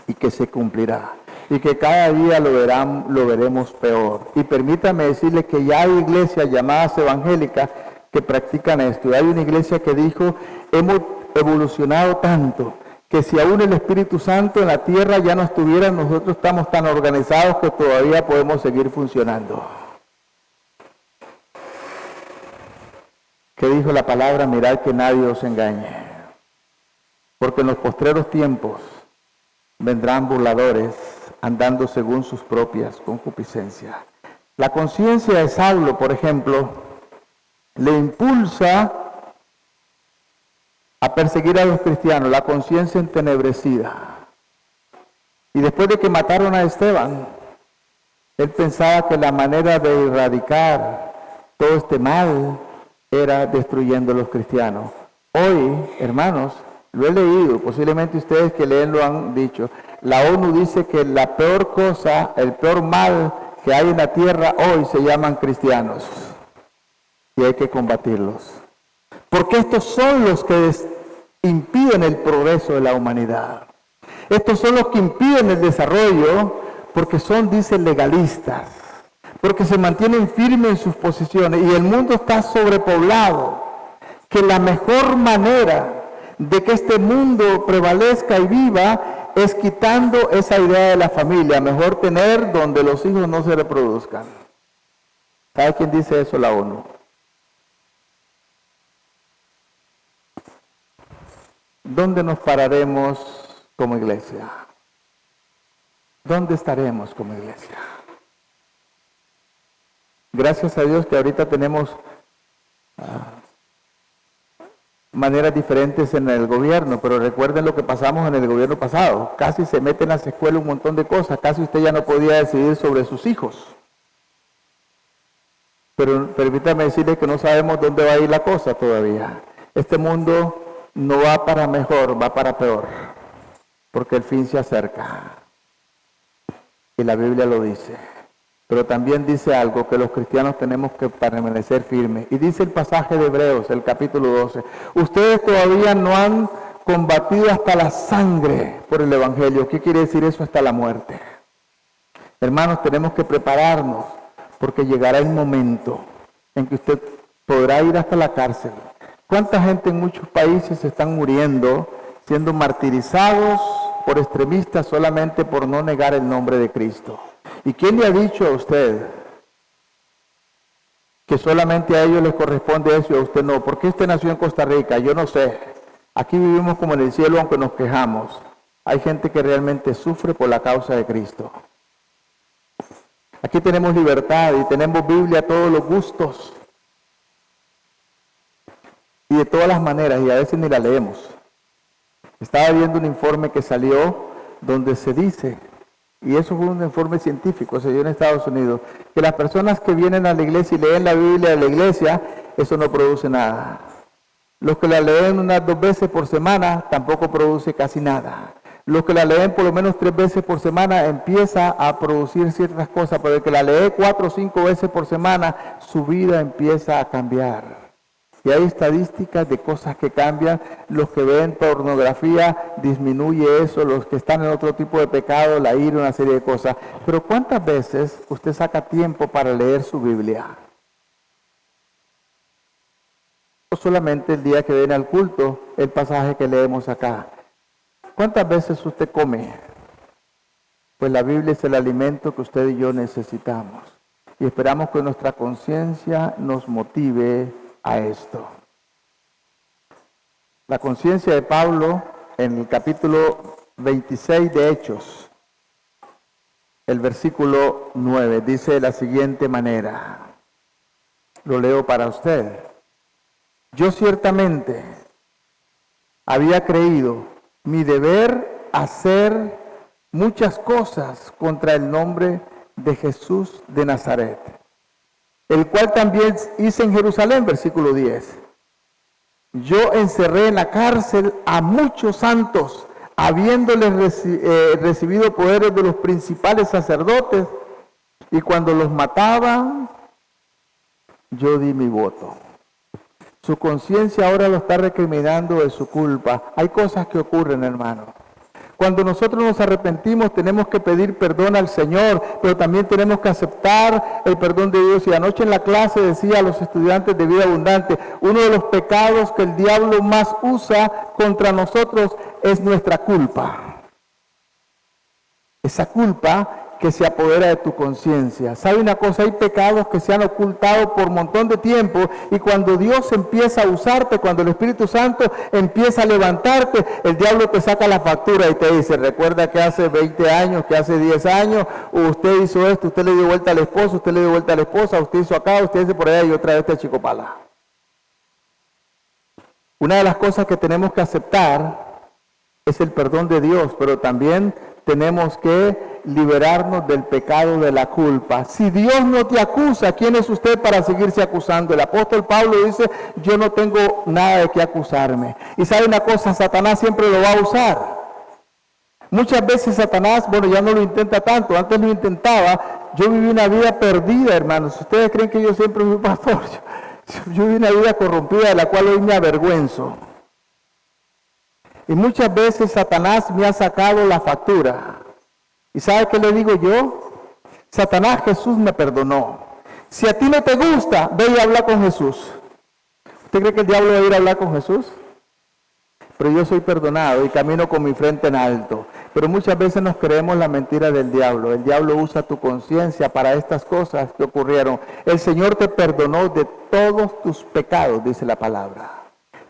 y que se cumplirá, y que cada día lo veremos peor. Y permítame decirle que ya hay iglesias llamadas evangélicas que practican esto. Y hay una iglesia que dijo, hemos evolucionado tanto que si aún el Espíritu Santo en la tierra ya no estuviera, nosotros estamos tan organizados que todavía podemos seguir funcionando. ¿Qué dijo la palabra? Mirad que nadie os engañe. Porque en los postreros tiempos vendrán burladores andando según sus propias concupiscencias. La conciencia de Saulo, por ejemplo, le impulsa a perseguir a los cristianos, la conciencia entenebrecida. Y después de que mataron a Esteban, él pensaba que la manera de erradicar todo este mal era destruyendo a los cristianos. Hoy, hermanos, lo he leído, posiblemente ustedes que leen lo han dicho, la ONU dice que la peor cosa, el peor mal que hay en la tierra hoy se llaman cristianos. Y hay que combatirlos. Porque estos son los que impiden el progreso de la humanidad. Estos son los que impiden el desarrollo porque son, dicen, legalistas. Porque se mantienen firmes en sus posiciones y el mundo está sobrepoblado. Que la mejor manera de que este mundo prevalezca y viva es quitando esa idea de la familia. Mejor tener donde los hijos no se reproduzcan. ¿Sabe quién dice eso? La ONU. ¿Dónde nos pararemos como iglesia? ¿Dónde estaremos como iglesia? Gracias a Dios que ahorita tenemos maneras diferentes en el gobierno, pero recuerden lo que pasamos en el gobierno pasado. Casi se mete en las escuelas un montón de cosas, casi usted ya no podía decidir sobre sus hijos. Pero permítame decirle que no sabemos dónde va a ir la cosa todavía. Este mundo no va para mejor, va para peor, porque el fin se acerca. Y la Biblia lo dice. Pero también dice algo que los cristianos tenemos que permanecer firmes. Y dice el pasaje de Hebreos, el capítulo 12. Ustedes todavía no han combatido hasta la sangre por el Evangelio. ¿Qué quiere decir eso? Hasta la muerte. Hermanos, tenemos que prepararnos porque llegará el momento en que usted podrá ir hasta la cárcel. ¿Cuánta gente en muchos países están muriendo, siendo martirizados por extremistas solamente por no negar el nombre de Cristo? ¿Y quién le ha dicho a usted que solamente a ellos les corresponde eso y a usted no? ¿Por qué usted nació en Costa Rica? Yo no sé. Aquí vivimos como en el cielo aunque nos quejamos. Hay gente que realmente sufre por la causa de Cristo. Aquí tenemos libertad y tenemos Biblia a todos los gustos. Y de todas las maneras, y a veces ni la leemos. Estaba viendo un informe que salió donde se dice, y eso fue un informe científico, se dio en Estados Unidos, que las personas que vienen a la iglesia y leen la Biblia de la iglesia, eso no produce nada. Los que la leen unas 2 veces por semana, tampoco produce casi nada. Los que la leen por lo menos 3 veces por semana, empieza a producir ciertas cosas, pero el que la lee 4 o 5 veces por semana, su vida empieza a cambiar. Y hay estadísticas de cosas que cambian. Los que ven pornografía disminuye eso, los que están en otro tipo de pecado, la ira, una serie de cosas. Pero ¿cuántas veces usted saca tiempo para leer su Biblia? No solamente el día que viene al culto, el pasaje que leemos acá. ¿Cuántas veces usted come? Pues la Biblia es el alimento que usted y yo necesitamos. Y esperamos que nuestra conciencia nos motive a esto. La conciencia de Pablo en el capítulo 26 de Hechos, el versículo 9, dice de la siguiente manera, lo leo para usted. Yo ciertamente había creído mi deber hacer muchas cosas contra el nombre de Jesús de Nazaret, el cual también hice en Jerusalén, versículo 10. Yo encerré en la cárcel a muchos santos, habiéndoles recibido poderes de los principales sacerdotes, y cuando los mataban, yo di mi voto. Su conciencia ahora lo está recriminando de su culpa. Hay cosas que ocurren, hermano. Cuando nosotros nos arrepentimos tenemos que pedir perdón al Señor, pero también tenemos que aceptar el perdón de Dios. Y anoche en la clase decía a los estudiantes de vida abundante, uno de los pecados que el diablo más usa contra nosotros es nuestra culpa. Esa culpa que se apodera de tu conciencia. ¿Sabe una cosa? Hay pecados que se han ocultado por un montón de tiempo y cuando Dios empieza a usarte, cuando el Espíritu Santo empieza a levantarte, el diablo te saca la factura y te dice, recuerda que hace 20 años, que hace 10 años, usted hizo esto, usted le dio vuelta al esposo, usted le dio vuelta a la esposa, usted hizo acá, usted hizo por allá y otra vez te achicopala. Una de las cosas que tenemos que aceptar es el perdón de Dios, pero también tenemos que liberarnos del pecado de la culpa. Si Dios no te acusa, ¿quién es usted para seguirse acusando? El apóstol Pablo dice, yo no tengo nada de qué acusarme. Y sabe una cosa, Satanás siempre lo va a usar. Muchas veces Satanás, bueno, ya no lo intenta tanto, antes lo intentaba. Yo viví una vida perdida, hermanos. Ustedes creen que yo siempre fui pastor. Yo viví una vida corrompida de la cual hoy me avergüenzo. Y muchas veces Satanás me ha sacado la factura. ¿Y sabe qué le digo yo? Satanás, Jesús me perdonó. Si a ti no te gusta, ve y habla con Jesús. ¿Usted cree que el diablo va a ir a hablar con Jesús? Pero yo soy perdonado y camino con mi frente en alto. Pero muchas veces nos creemos la mentira del diablo. El diablo usa tu conciencia para estas cosas que ocurrieron. El Señor te perdonó de todos tus pecados, dice la palabra.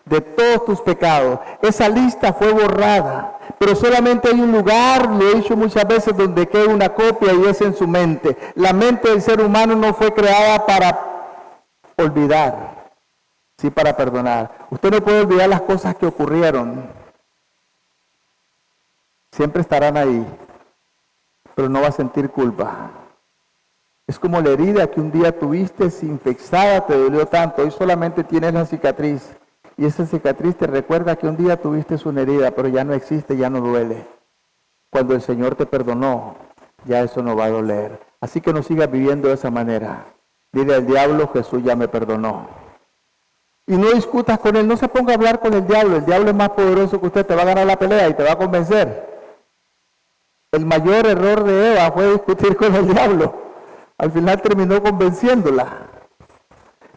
De todos tus pecados. Esa lista fue borrada, pero solamente hay un lugar, lo he dicho muchas veces, donde queda una copia y es en su mente. La mente del ser humano no fue creada para olvidar, sí para perdonar. Usted no puede olvidar las cosas que ocurrieron. Siempre estarán ahí, pero no va a sentir culpa. Es como la herida que un día tuviste infectada, te dolió tanto, hoy solamente tienes la cicatriz. Y esa cicatriz te recuerda que un día tuviste una herida, pero ya no existe, ya no duele. Cuando el Señor te perdonó, ya eso no va a doler. Así que no sigas viviendo de esa manera. Dile al diablo, Jesús ya me perdonó. Y no discutas con él, no se ponga a hablar con el diablo es más poderoso que usted, te va a ganar la pelea y te va a convencer. El mayor error de Eva fue discutir con el diablo. Al final terminó convenciéndola.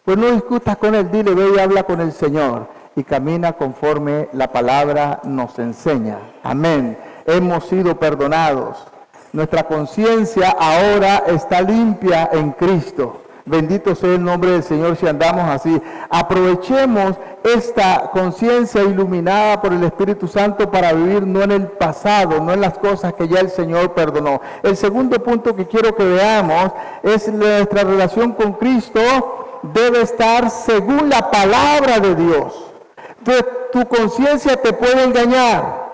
Pues no discutas con él, dile, ve y habla con el Señor y camina conforme la palabra nos enseña. Amén. Hemos sido perdonados. Nuestra conciencia ahora está limpia en Cristo. Bendito sea el nombre del Señor si andamos así. Aprovechemos esta conciencia iluminada por el Espíritu Santo para vivir no en el pasado, no en las cosas que ya el Señor perdonó. El segundo punto que quiero que veamos es nuestra relación con Cristo. Debe estar según la palabra de Dios. Tu conciencia te puede engañar,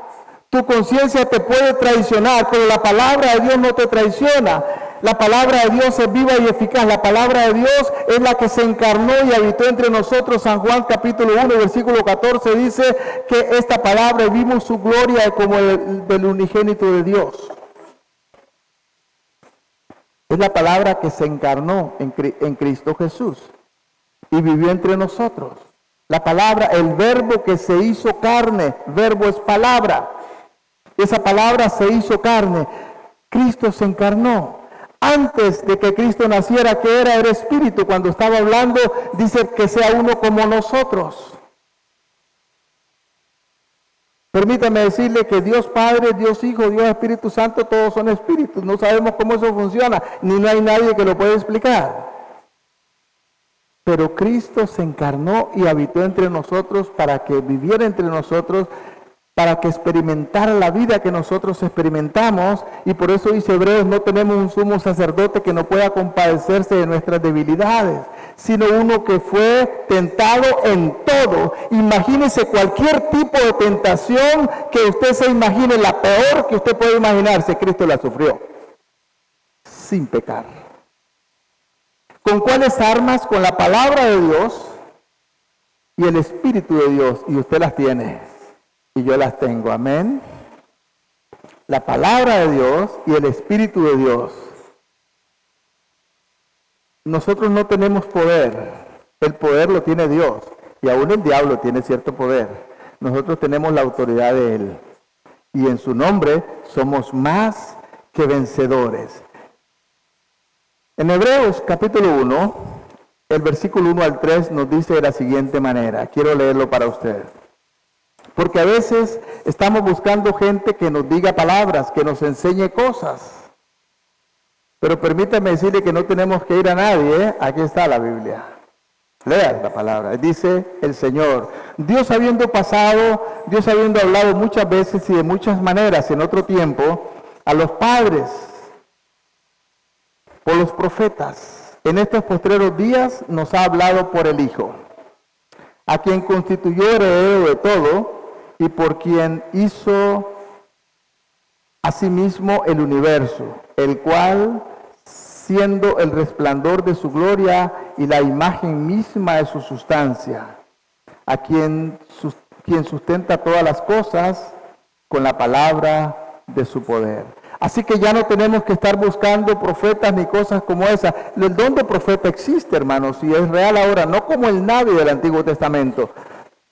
tu conciencia te puede traicionar, pero la palabra de Dios no te traiciona. La palabra de Dios es viva y eficaz. La palabra de Dios es la que se encarnó y habitó entre nosotros. San Juan capítulo 1, versículo 14 dice que esta palabra vimos su gloria como del unigénito de Dios. Es la palabra que se encarnó en Cristo Jesús y vivió entre nosotros. La palabra, el verbo que se hizo carne, verbo es palabra. Esa palabra se hizo carne. Cristo se encarnó. Antes de que Cristo naciera, que era espíritu. Cuando estaba hablando, dice que sea uno como nosotros. Permítame decirle que Dios Padre, Dios Hijo, Dios Espíritu Santo, todos son espíritus. No sabemos cómo eso funciona, ni no hay nadie que lo pueda explicar. Pero Cristo se encarnó y habitó entre nosotros para que viviera entre nosotros, para que experimentara la vida que nosotros experimentamos. Y por eso dice Hebreos, no tenemos un sumo sacerdote que no pueda compadecerse de nuestras debilidades, sino uno que fue tentado en todo. Imagínese cualquier tipo de tentación que usted se imagine, la peor que usted puede imaginarse, Cristo la sufrió, sin pecar. ¿Con cuáles armas? Con la palabra de Dios y el Espíritu de Dios. Y usted las tiene y yo las tengo. Amén. La palabra de Dios y el Espíritu de Dios. Nosotros no tenemos poder. El poder lo tiene Dios. Y aún el diablo tiene cierto poder. Nosotros tenemos la autoridad de Él. Y en su nombre somos más que vencedores. En Hebreos capítulo 1, el versículo 1 al 3 nos dice de la siguiente manera. Quiero leerlo para usted. Porque a veces estamos buscando gente que nos diga palabras, que nos enseñe cosas. Pero permítame decirle que no tenemos que ir a nadie, ¿eh? Aquí está la Biblia. Lea la palabra. Dice el Señor, Dios habiendo hablado muchas veces y de muchas maneras en otro tiempo a los padres por los profetas, en estos postreros días nos ha hablado por el Hijo, a quien constituyó heredero de todo y por quien hizo asimismo el universo, el cual, siendo el resplandor de su gloria y la imagen misma de su sustancia, a quien sustenta todas las cosas con la palabra de su poder. Así que ya no tenemos que estar buscando profetas ni cosas como esas. El don de profeta existe, hermanos, y es real ahora, no como el Navi del Antiguo Testamento.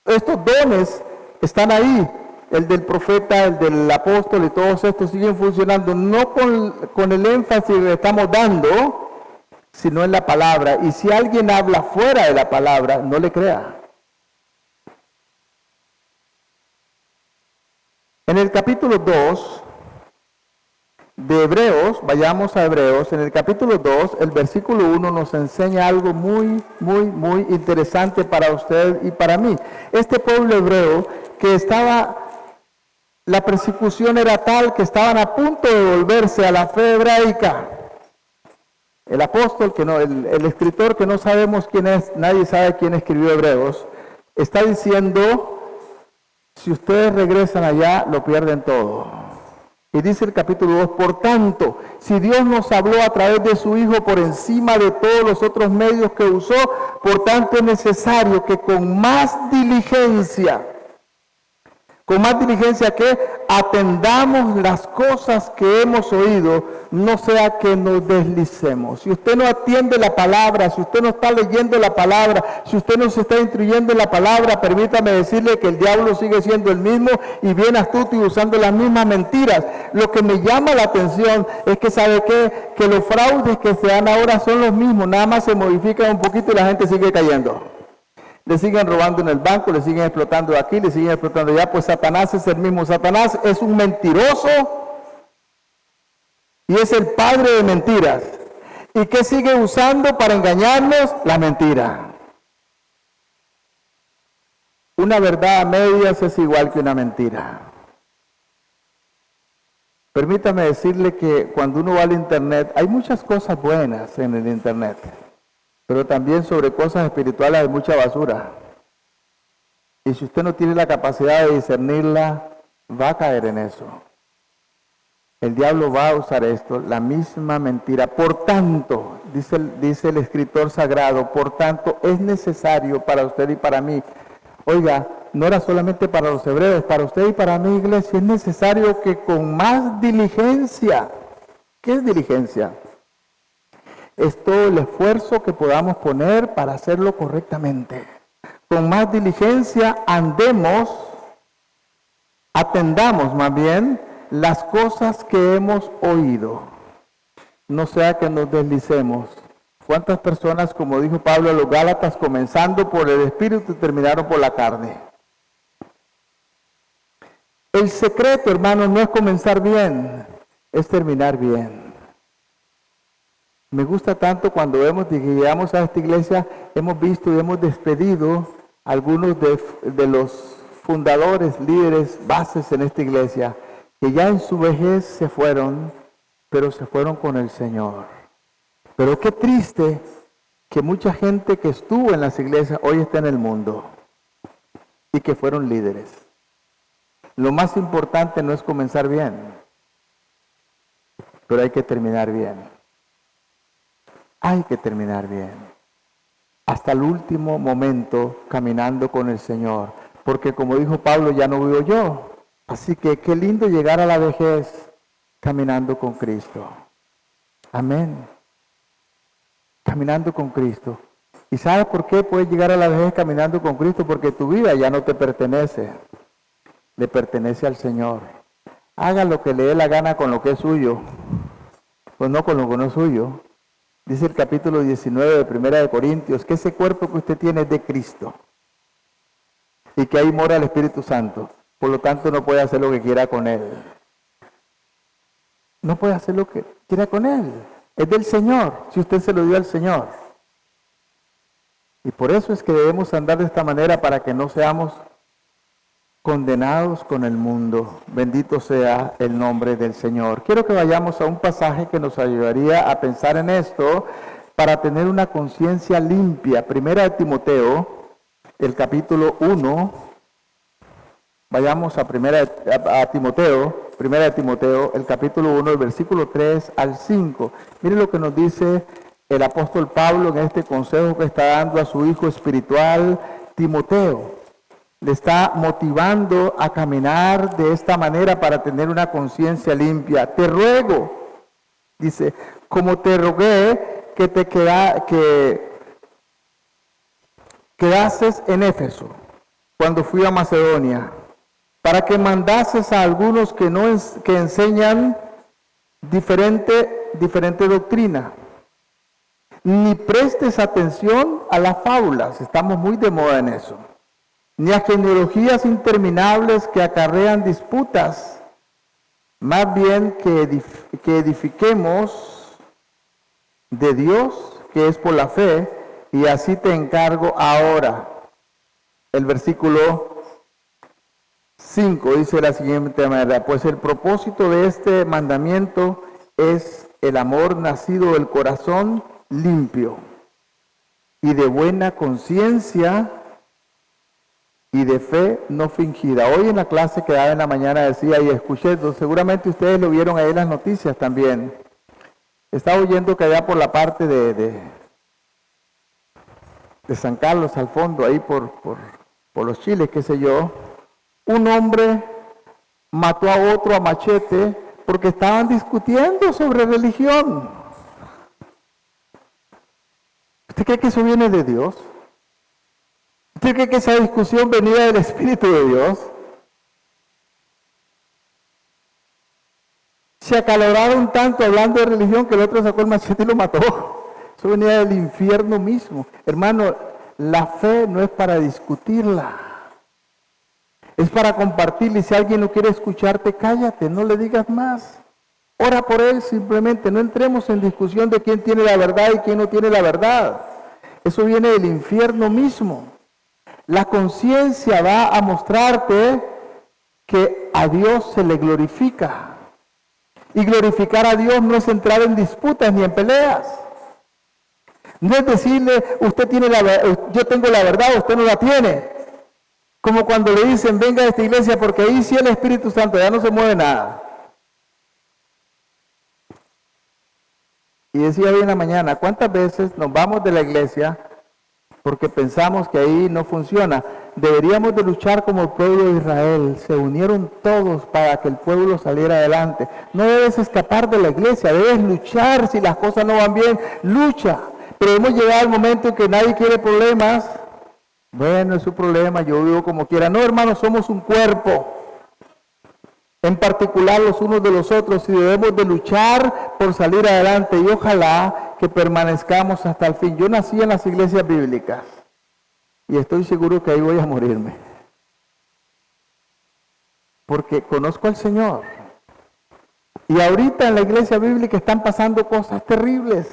Estos dones están ahí, el del profeta, el del apóstol y todos estos siguen funcionando, no con el énfasis que le estamos dando, sino en la palabra. Y si alguien habla fuera de la palabra, no le crea. En el capítulo 2 de Hebreos, vayamos a Hebreos, en el capítulo 2, el versículo 1 nos enseña algo muy interesante para usted y para mí. Este pueblo hebreo que la persecución era tal que estaban a punto de volverse a la fe hebraica. El apóstol, el escritor que no sabemos quién es, nadie sabe quién escribió Hebreos, está diciendo, si ustedes regresan allá, lo pierden todo. Y dice el capítulo 2, por tanto, si Dios nos habló a través de su Hijo por encima de todos los otros medios que usó, por tanto es necesario que con más diligencia que atendamos las cosas que hemos oído, no sea que nos deslicemos. Si usted no atiende la palabra, si usted no está leyendo la palabra, si usted no se está instruyendo en la palabra, permítame decirle que el diablo sigue siendo el mismo y bien astuto y usando las mismas mentiras. Lo que me llama la atención es que sabe que los fraudes que se dan ahora son los mismos, nada más se modifican un poquito y la gente sigue cayendo. Le siguen robando en el banco, le siguen explotando aquí, le siguen explotando allá, pues Satanás es el mismo. Satanás es un mentiroso y es el padre de mentiras. ¿Y qué sigue usando para engañarnos? La mentira. Una verdad a medias es igual que una mentira. Permítame decirle que cuando uno va al internet, hay muchas cosas buenas en el internet. Pero también sobre cosas espirituales hay mucha basura. Y si usted no tiene la capacidad de discernirla, va a caer en eso. El diablo va a usar esto, la misma mentira. Por tanto, dice el escritor sagrado, por tanto es necesario para usted y para mí. Oiga, no era solamente para los hebreos, para usted y para mi iglesia, es necesario que con más diligencia. ¿Qué es diligencia? Es todo el esfuerzo que podamos poner para hacerlo correctamente. Con más diligencia atendamos más bien las cosas que hemos oído. No sea que nos deslicemos. ¿Cuántas personas, como dijo Pablo a los Gálatas, comenzando por el Espíritu, terminaron por la carne? El secreto, hermanos, no es comenzar bien, es terminar bien. Me gusta tanto cuando vemos que llegamos a esta iglesia, hemos visto y hemos despedido a algunos de los fundadores, líderes, bases en esta iglesia, que ya en su vejez se fueron, pero se fueron con el Señor. Pero qué triste que mucha gente que estuvo en las iglesias hoy está en el mundo y que fueron líderes. Lo más importante no es comenzar bien, pero hay que terminar bien. Hay que terminar bien. Hasta el último momento caminando con el Señor. Porque como dijo Pablo, ya no vivo yo. Así que qué lindo llegar a la vejez caminando con Cristo. Amén. Caminando con Cristo. ¿Y sabes por qué puedes llegar a la vejez caminando con Cristo? Porque tu vida ya no te pertenece. Le pertenece al Señor. Haga lo que le dé la gana con lo que es suyo. Pues no con lo que no es suyo. Dice el capítulo 19 de 1 de Corintios, que ese cuerpo que usted tiene es de Cristo. Y que ahí mora el Espíritu Santo. Por lo tanto, no puede hacer lo que quiera con él. No puede hacer lo que quiera con él. es del Señor, si usted se lo dio al Señor. Y por eso es que debemos andar de esta manera para que no seamos condenados con el mundo. Bendito sea el nombre del Señor. Quiero que vayamos a un pasaje que nos ayudaría a pensar en esto para tener una conciencia limpia. Primera de Timoteo, el capítulo 1. Vayamos a Primera de Timoteo, el capítulo 1, el versículo 3 al 5. Mire lo que nos dice el apóstol Pablo en este consejo que está dando a su hijo espiritual, Timoteo. Le está motivando a caminar de esta manera para tener una conciencia limpia. Te ruego, dice, como te rogué que te quedases en Éfeso cuando fui a Macedonia, para que mandases a algunos que enseñan diferente doctrina. Ni prestes atención a las fábulas, estamos muy de moda en eso, ni a genealogías interminables que acarrean disputas, más bien que edifiquemos de Dios, que es por la fe, y así te encargo ahora. El versículo 5 dice de la siguiente manera: pues el propósito de este mandamiento es el amor nacido del corazón limpio y de buena conciencia y de fe no fingida. Hoy en la clase que daba en la mañana decía, y escuché, seguramente ustedes lo vieron ahí en las noticias también. Estaba oyendo que allá por la parte de San Carlos, al fondo, ahí por los Chiles, qué sé yo, un hombre mató a otro a machete porque estaban discutiendo sobre religión. ¿Usted cree que eso viene de Dios? ¿Usted cree que esa discusión venía del Espíritu de Dios? Se acaloraron tanto hablando de religión que el otro sacó el machete y lo mató. Eso venía del infierno mismo. Hermano, la fe no es para discutirla. Es para compartirla. Y si alguien no quiere escucharte, cállate, no le digas más. Ora por él simplemente. No entremos en discusión de quién tiene la verdad y quién no tiene la verdad. Eso viene del infierno mismo. La conciencia va a mostrarte que a Dios se le glorifica. Y glorificar a Dios no es entrar en disputas ni en peleas. No es decirle, usted tiene yo tengo la verdad, usted no la tiene. Como cuando le dicen, venga a esta iglesia porque ahí sí el Espíritu Santo, ya no se mueve nada. Y decía hoy en la mañana, ¿cuántas veces nos vamos de la iglesia porque pensamos que ahí no funciona? Deberíamos de luchar como el pueblo de Israel. Se unieron todos para que el pueblo saliera adelante. No debes escapar de la iglesia, debes luchar. Si las cosas no van bien, lucha. Pero hemos llegado al momento en que nadie quiere problemas. Bueno, es su problema, yo vivo como quiera. No, hermanos, somos un cuerpo. En particular los unos de los otros, y debemos de luchar por salir adelante. Y ojalá que permanezcamos hasta el fin. Yo nací en las iglesias bíblicas. Y estoy seguro que ahí voy a morirme. Porque conozco al Señor. Y ahorita en la iglesia bíblica están pasando cosas terribles.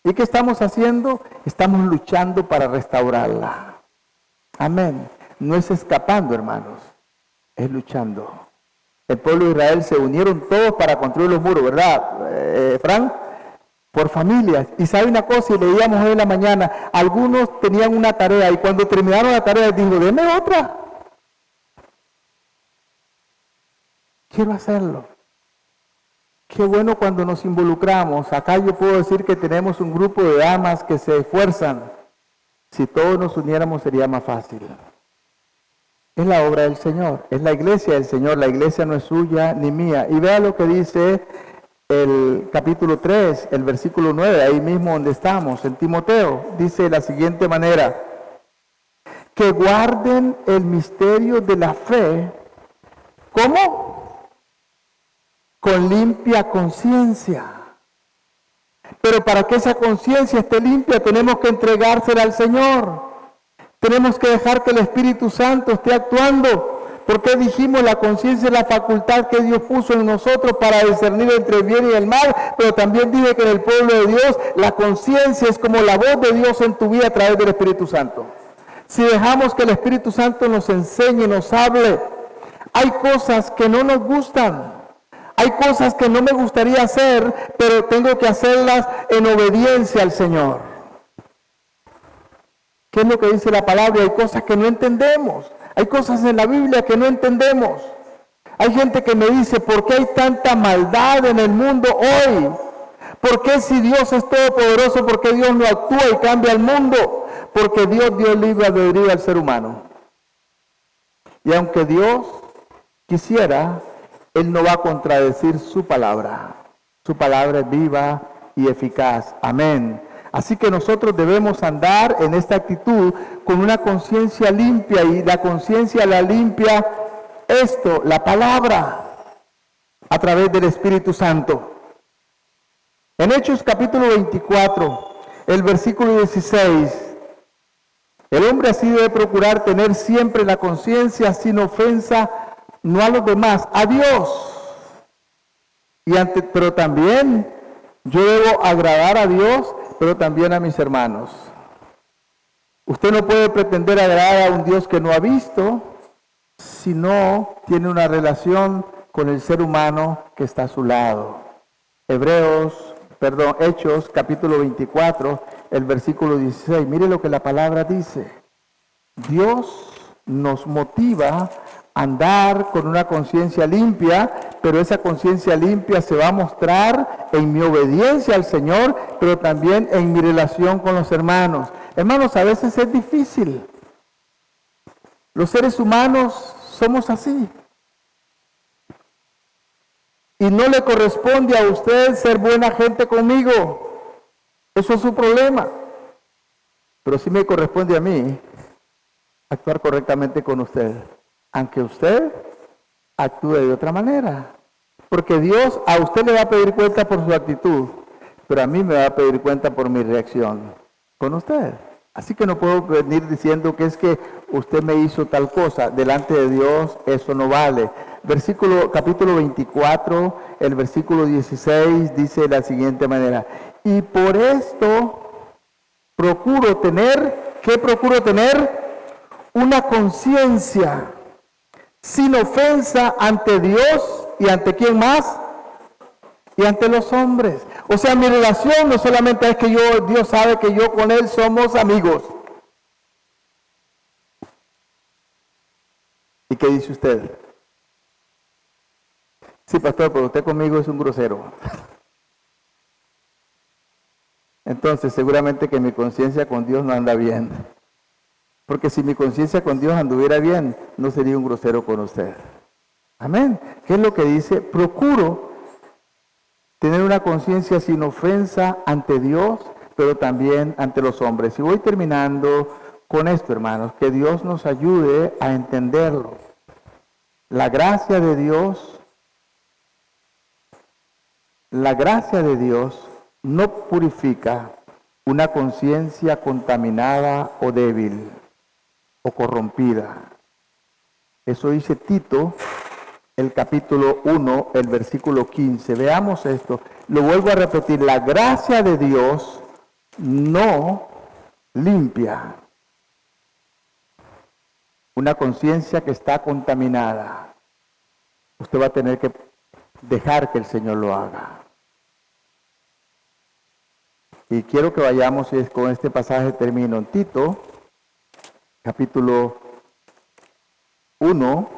¿Y qué estamos haciendo? Estamos luchando para restaurarla. Amén. No es escapando, hermanos. Es luchando. El pueblo de Israel se unieron todos para construir los muros, ¿verdad, Frank? Por familias. Y sabe una cosa, y leíamos hoy en la mañana, algunos tenían una tarea y cuando terminaron la tarea dijo, deme otra. Quiero hacerlo. Qué bueno cuando nos involucramos. Acá yo puedo decir que tenemos un grupo de damas que se esfuerzan. Si todos nos uniéramos sería más fácil. Es la obra del Señor, es la iglesia del Señor. La iglesia no es suya ni mía. Y vea lo que dice el capítulo 3, el versículo 9, ahí mismo donde estamos, en Timoteo, dice de la siguiente manera: que guarden el misterio de la fe. ¿Cómo? Con limpia conciencia. Pero para que esa conciencia esté limpia, tenemos que entregársela al Señor. Tenemos que dejar que el Espíritu Santo esté actuando. ¿Por qué dijimos la conciencia es la facultad que Dios puso en nosotros para discernir entre el bien y el mal? Pero también dije que en el pueblo de Dios la conciencia es como la voz de Dios en tu vida a través del Espíritu Santo. Si dejamos que el Espíritu Santo nos enseñe, nos hable, hay cosas que no nos gustan. Hay cosas que no me gustaría hacer, pero tengo que hacerlas en obediencia al Señor. ¿Qué es lo que dice la palabra? Hay cosas que no entendemos. Hay cosas en la Biblia que no entendemos. Hay gente que me dice, ¿por qué hay tanta maldad en el mundo hoy? ¿Por qué si Dios es todopoderoso, por qué Dios no actúa y cambia el mundo? Porque Dios dio libre albedrío al ser humano. Y aunque Dios quisiera, Él no va a contradecir su palabra. Su palabra es viva y eficaz. Amén. Así que nosotros debemos andar en esta actitud con una conciencia limpia, y la conciencia la limpia esto, la palabra, a través del Espíritu Santo. En Hechos capítulo 24, el versículo 16, el hombre así debe procurar tener siempre la conciencia sin ofensa, no a los demás, a Dios. Pero también yo debo agradar a Dios, pero también a mis hermanos. Usted no puede pretender agradar a un Dios que no ha visto si no tiene una relación con el ser humano que está a su lado. Hechos capítulo 24, el versículo 16. Mire lo que la palabra dice. Dios nos motiva a andar con una conciencia limpia, pero esa conciencia limpia se va a mostrar en mi obediencia al Señor, pero también en mi relación con los hermanos. Hermanos, a veces es difícil. Los seres humanos somos así. Y no le corresponde a usted ser buena gente conmigo. Eso es su problema. Pero sí me corresponde a mí actuar correctamente con usted, aunque usted actúe de otra manera. Porque Dios a usted le va a pedir cuenta por su actitud, pero a mí me va a pedir cuenta por mi reacción con usted. Así que no puedo venir diciendo que es que usted me hizo tal cosa. Delante de Dios eso no vale. Capítulo 24, el versículo 16 dice de la siguiente manera. Y por esto procuro tener, ¿qué procuro tener? Una conciencia sin ofensa ante Dios y ante quién más, y ante los hombres. O sea, mi relación no solamente es que Dios sabe que yo con Él somos amigos. ¿Y qué dice usted? Sí, pastor, pero usted conmigo es un grosero. Entonces, seguramente que mi conciencia con Dios no anda bien. Porque si mi conciencia con Dios anduviera bien, no sería un grosero con usted. Amén. ¿Qué es lo que dice? Procuro tener una conciencia sin ofensa ante Dios, pero también ante los hombres. Y voy terminando con esto, hermanos, que Dios nos ayude a entenderlo. La gracia de Dios no purifica una conciencia contaminada o débil o corrompida. Eso dice Tito, el capítulo 1, el versículo 15. Veamos esto. Lo vuelvo a repetir. La gracia de Dios no limpia una conciencia que está contaminada. Usted va a tener que dejar que el Señor lo haga. Y quiero que vayamos, y con este pasaje termino, en Tito, capítulo 1,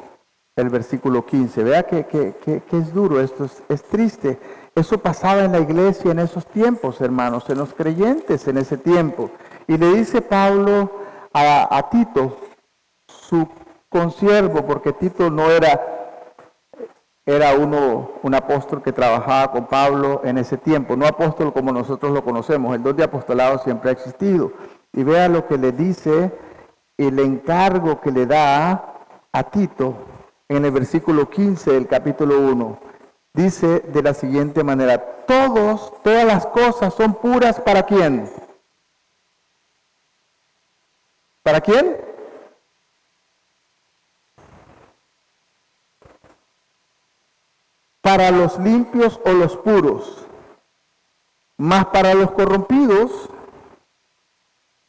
el versículo 15. Vea que es duro esto, es triste. Eso pasaba en la iglesia en esos tiempos, hermanos, en los creyentes en ese tiempo. Y le dice Pablo a Tito, su consiervo, porque Tito no era un apóstol que trabajaba con Pablo en ese tiempo, no apóstol como nosotros lo conocemos. El don de apostolado siempre ha existido. Y vea lo que le dice, el encargo que le da a Tito en el versículo 15 del capítulo 1. Dice de la siguiente manera: todas las cosas son puras, ¿para quién? ¿Para quién? para los limpios o los puros, mas para los corrompidos,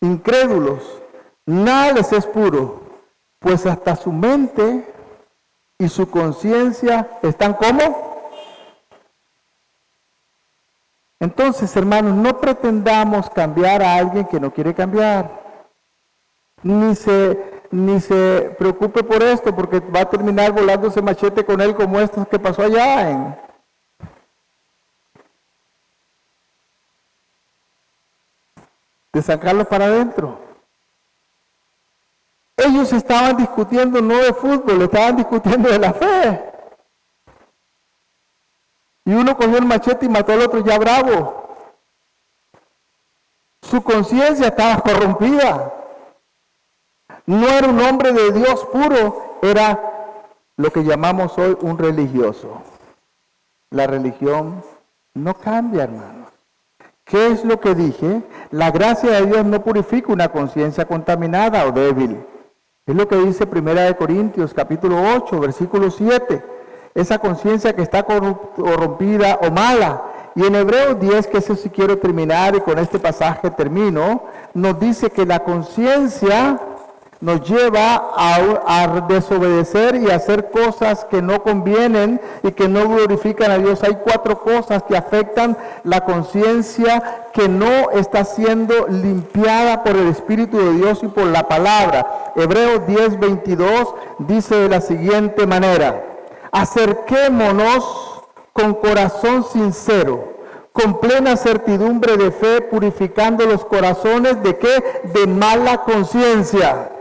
incrédulos, nada les es puro, pues hasta su mente y su conciencia están ¿cómo? Entonces, hermanos, no pretendamos cambiar a alguien que no quiere cambiar. Ni se preocupe por esto, porque va a terminar volándose machete con él como esto que pasó allá de sacarlo para adentro. Ellos estaban discutiendo no de fútbol, estaban discutiendo de la fe. Y uno cogió el machete y mató al otro ya bravo. Su conciencia estaba corrompida. No era un hombre de Dios puro, era lo que llamamos hoy un religioso. La religión no cambia, hermanos. ¿Qué es lo que dije? La gracia de Dios no purifica una conciencia contaminada o débil. Es lo que dice 1 Corintios capítulo 8, versículo 7. Esa conciencia que está corrompida o mala. Y en Hebreos 10, que eso sí quiero terminar y con este pasaje termino, nos dice que la conciencia nos lleva a desobedecer y a hacer cosas que no convienen y que no glorifican a Dios. Hay 4 cosas que afectan la conciencia que no está siendo limpiada por el Espíritu de Dios y por la palabra. Hebreos 10, 22 dice de la siguiente manera: acerquémonos con corazón sincero, con plena certidumbre de fe, purificando los corazones ¿de qué? De mala conciencia,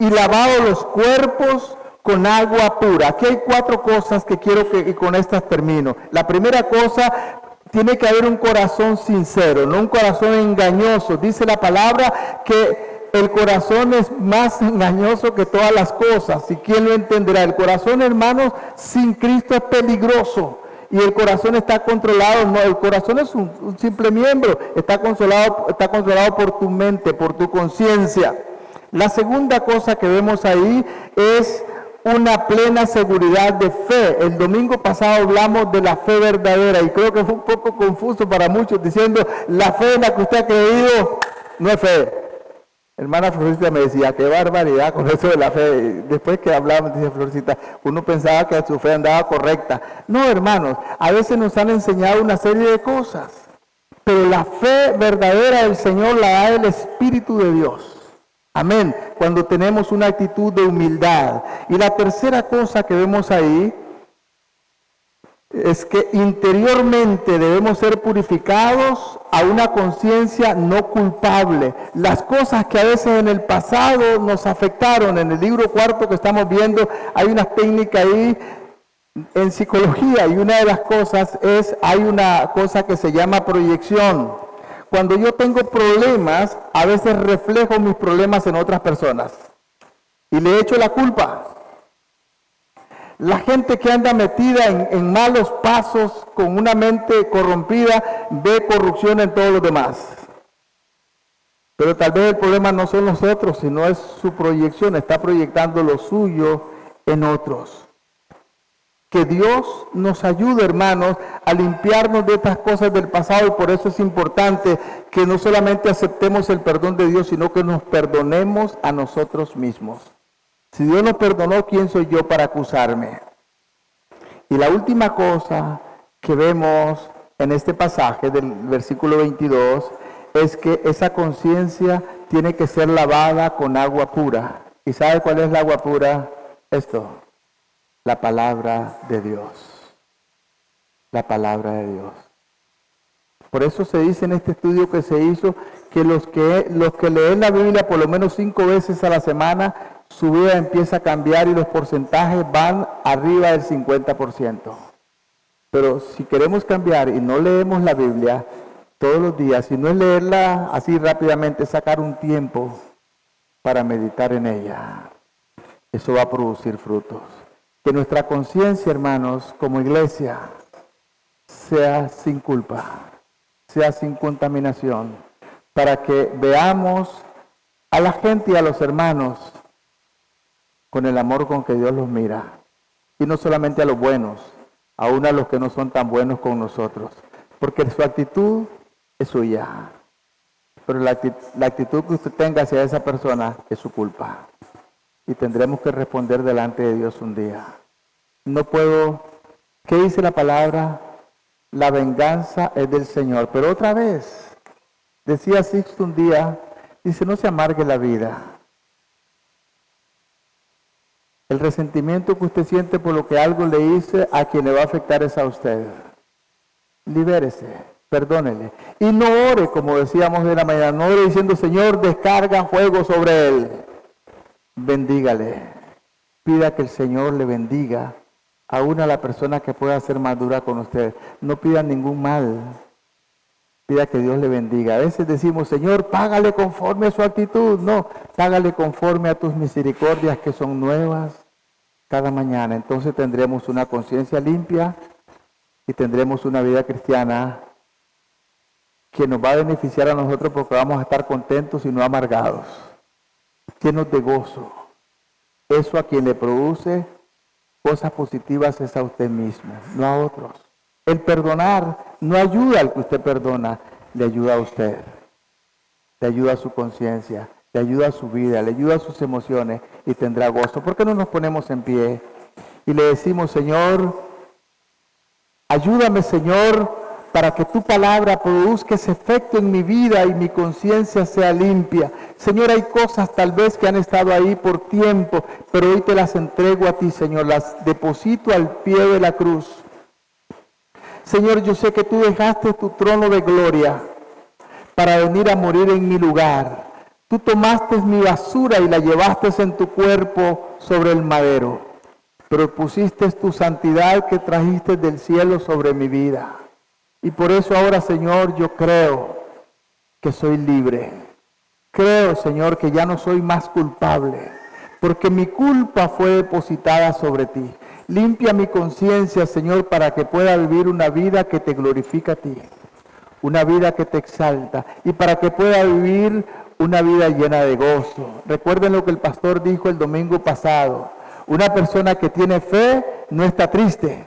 y lavados los cuerpos con agua pura. Aquí hay 4 cosas que quiero que, y con estas termino. La primera cosa, tiene que haber un corazón sincero, no un corazón engañoso. Dice la palabra que el corazón es más engañoso que todas las cosas. ¿Y quién lo entenderá? El corazón, hermanos, sin Cristo es peligroso. Y el corazón está controlado, no, el corazón es un simple miembro, está controlado por tu mente, por tu conciencia. La segunda cosa que vemos ahí es una plena seguridad de fe. El domingo pasado hablamos de la fe verdadera y creo que fue un poco confuso para muchos diciendo la fe en la que usted ha creído no es fe. Hermana Florcita me decía, qué barbaridad con eso de la fe. Después que hablábamos, dice Florcita, uno pensaba que su fe andaba correcta. No, hermanos, a veces nos han enseñado una serie de cosas, pero la fe verdadera del Señor la da el Espíritu de Dios. Amén, cuando tenemos una actitud de humildad. Y la tercera cosa que vemos ahí es que interiormente debemos ser purificados a una conciencia no culpable. Las cosas que a veces en el pasado nos afectaron, en el libro 4 que estamos viendo, hay una técnica ahí en psicología y una de las cosas hay una cosa que se llama proyección. Cuando yo tengo problemas, a veces reflejo mis problemas en otras personas y le echo la culpa. La gente que anda metida en malos pasos, con una mente corrompida, ve corrupción en todos los demás. Pero tal vez el problema no son los otros, sino es su proyección, está proyectando lo suyo en otros. Que Dios nos ayude, hermanos, a limpiarnos de estas cosas del pasado, y por eso es importante que no solamente aceptemos el perdón de Dios, sino que nos perdonemos a nosotros mismos. Si Dios nos perdonó, ¿quién soy yo para acusarme? Y la última cosa que vemos en este pasaje del versículo 22 es que esa conciencia tiene que ser lavada con agua pura. ¿Y sabe cuál es la agua pura? Esto. La palabra de Dios. La palabra de Dios. Por eso se dice en este estudio que se hizo que los que leen la Biblia por lo menos 5 veces a la semana, su vida empieza a cambiar y los porcentajes van arriba del 50%. Pero si queremos cambiar y no leemos la Biblia todos los días, y no es leerla así rápidamente, sacar un tiempo para meditar en ella, eso va a producir frutos. Que nuestra conciencia, hermanos, como iglesia, sea sin culpa, sea sin contaminación, para que veamos a la gente y a los hermanos con el amor con que Dios los mira. Y no solamente a los buenos, aún a los que no son tan buenos con nosotros, porque su actitud es suya, pero la actitud que usted tenga hacia esa persona es su culpa, y tendremos que responder delante de Dios un día. No puedo, ¿qué dice la palabra? La venganza es del Señor. Pero otra vez, decía Sixto un día, dice, no se amargue la vida. El resentimiento que usted siente por lo que algo le hice, a quien le va a afectar es a usted. Libérese, perdónele. Y no ore, como decíamos de la mañana, no ore diciendo, Señor, descarga fuego sobre él. Bendígale. Pida que el Señor le bendiga. Aún a la persona que pueda ser más dura con usted. No pida ningún mal. Pida que Dios le bendiga. A veces decimos, Señor, págale conforme a su actitud. No, págale conforme a tus misericordias que son nuevas cada mañana. Entonces tendremos una conciencia limpia y tendremos una vida cristiana que nos va a beneficiar a nosotros porque vamos a estar contentos y no amargados, llenos de gozo. Eso a quien le produce cosas positivas es a usted mismo, no a otros. El perdonar no ayuda al que usted perdona, le ayuda a usted. Le ayuda a su conciencia, le ayuda a su vida, le ayuda a sus emociones y tendrá gozo. ¿Por qué no nos ponemos en pie y le decimos, Señor, ayúdame, Señor, para que tu palabra produzca ese efecto en mi vida y mi conciencia sea limpia? Señor, hay cosas tal vez que han estado ahí por tiempo, pero hoy te las entrego a ti, Señor, las deposito al pie de la cruz. Señor, yo sé que tú dejaste tu trono de gloria para venir a morir en mi lugar. Tú tomaste mi basura y la llevaste en tu cuerpo sobre el madero, pero pusiste tu santidad que trajiste del cielo sobre mi vida. Y por eso ahora, Señor, yo creo que soy libre. Creo, Señor, que ya no soy más culpable, porque mi culpa fue depositada sobre ti. Limpia mi conciencia, Señor, para que pueda vivir una vida que te glorifica a ti, una vida que te exalta, y para que pueda vivir una vida llena de gozo. Recuerden lo que el pastor dijo el domingo pasado. Una persona que tiene fe no está triste.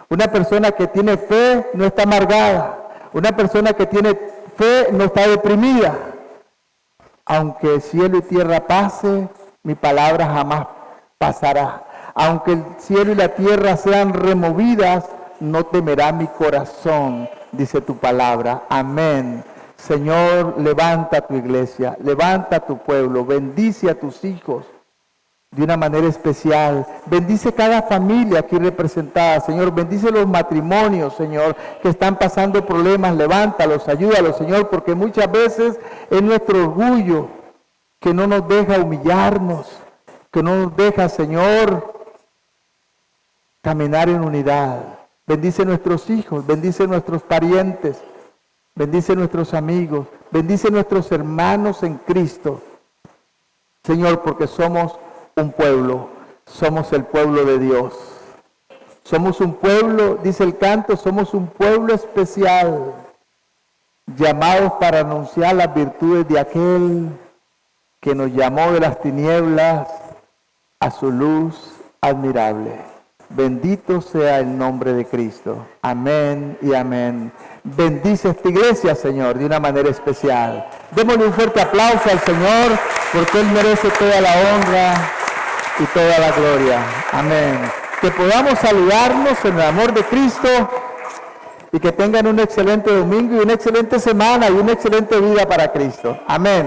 Una persona que tiene fe no está amargada. Una persona que tiene fe no está deprimida. Aunque cielo y tierra pase, mi palabra jamás pasará. Aunque el cielo y la tierra sean removidas, no temerá mi corazón, dice tu palabra. Amén. Señor, levanta tu iglesia, levanta tu pueblo, bendice a tus hijos de una manera especial. Bendice cada familia aquí representada, Señor. Bendice los matrimonios, Señor, que están pasando problemas. Levántalos, ayúdalos, Señor, porque muchas veces es nuestro orgullo que no nos deja humillarnos, que no nos deja, Señor, caminar en unidad. Bendice nuestros hijos, bendice nuestros parientes, bendice nuestros amigos, bendice nuestros hermanos en Cristo, Señor, porque somos un pueblo, somos el pueblo de Dios. Somos un pueblo, dice el canto, somos un pueblo especial, llamados para anunciar las virtudes de aquel que nos llamó de las tinieblas a su luz admirable. Bendito sea el nombre de Cristo. Amén y amén. Bendice esta iglesia, Señor, de una manera especial. Démosle un fuerte aplauso al Señor, porque Él merece toda la honra y toda la gloria. Amén. Que podamos saludarnos en el amor de Cristo y que tengan un excelente domingo y una excelente semana y una excelente vida para Cristo. Amén.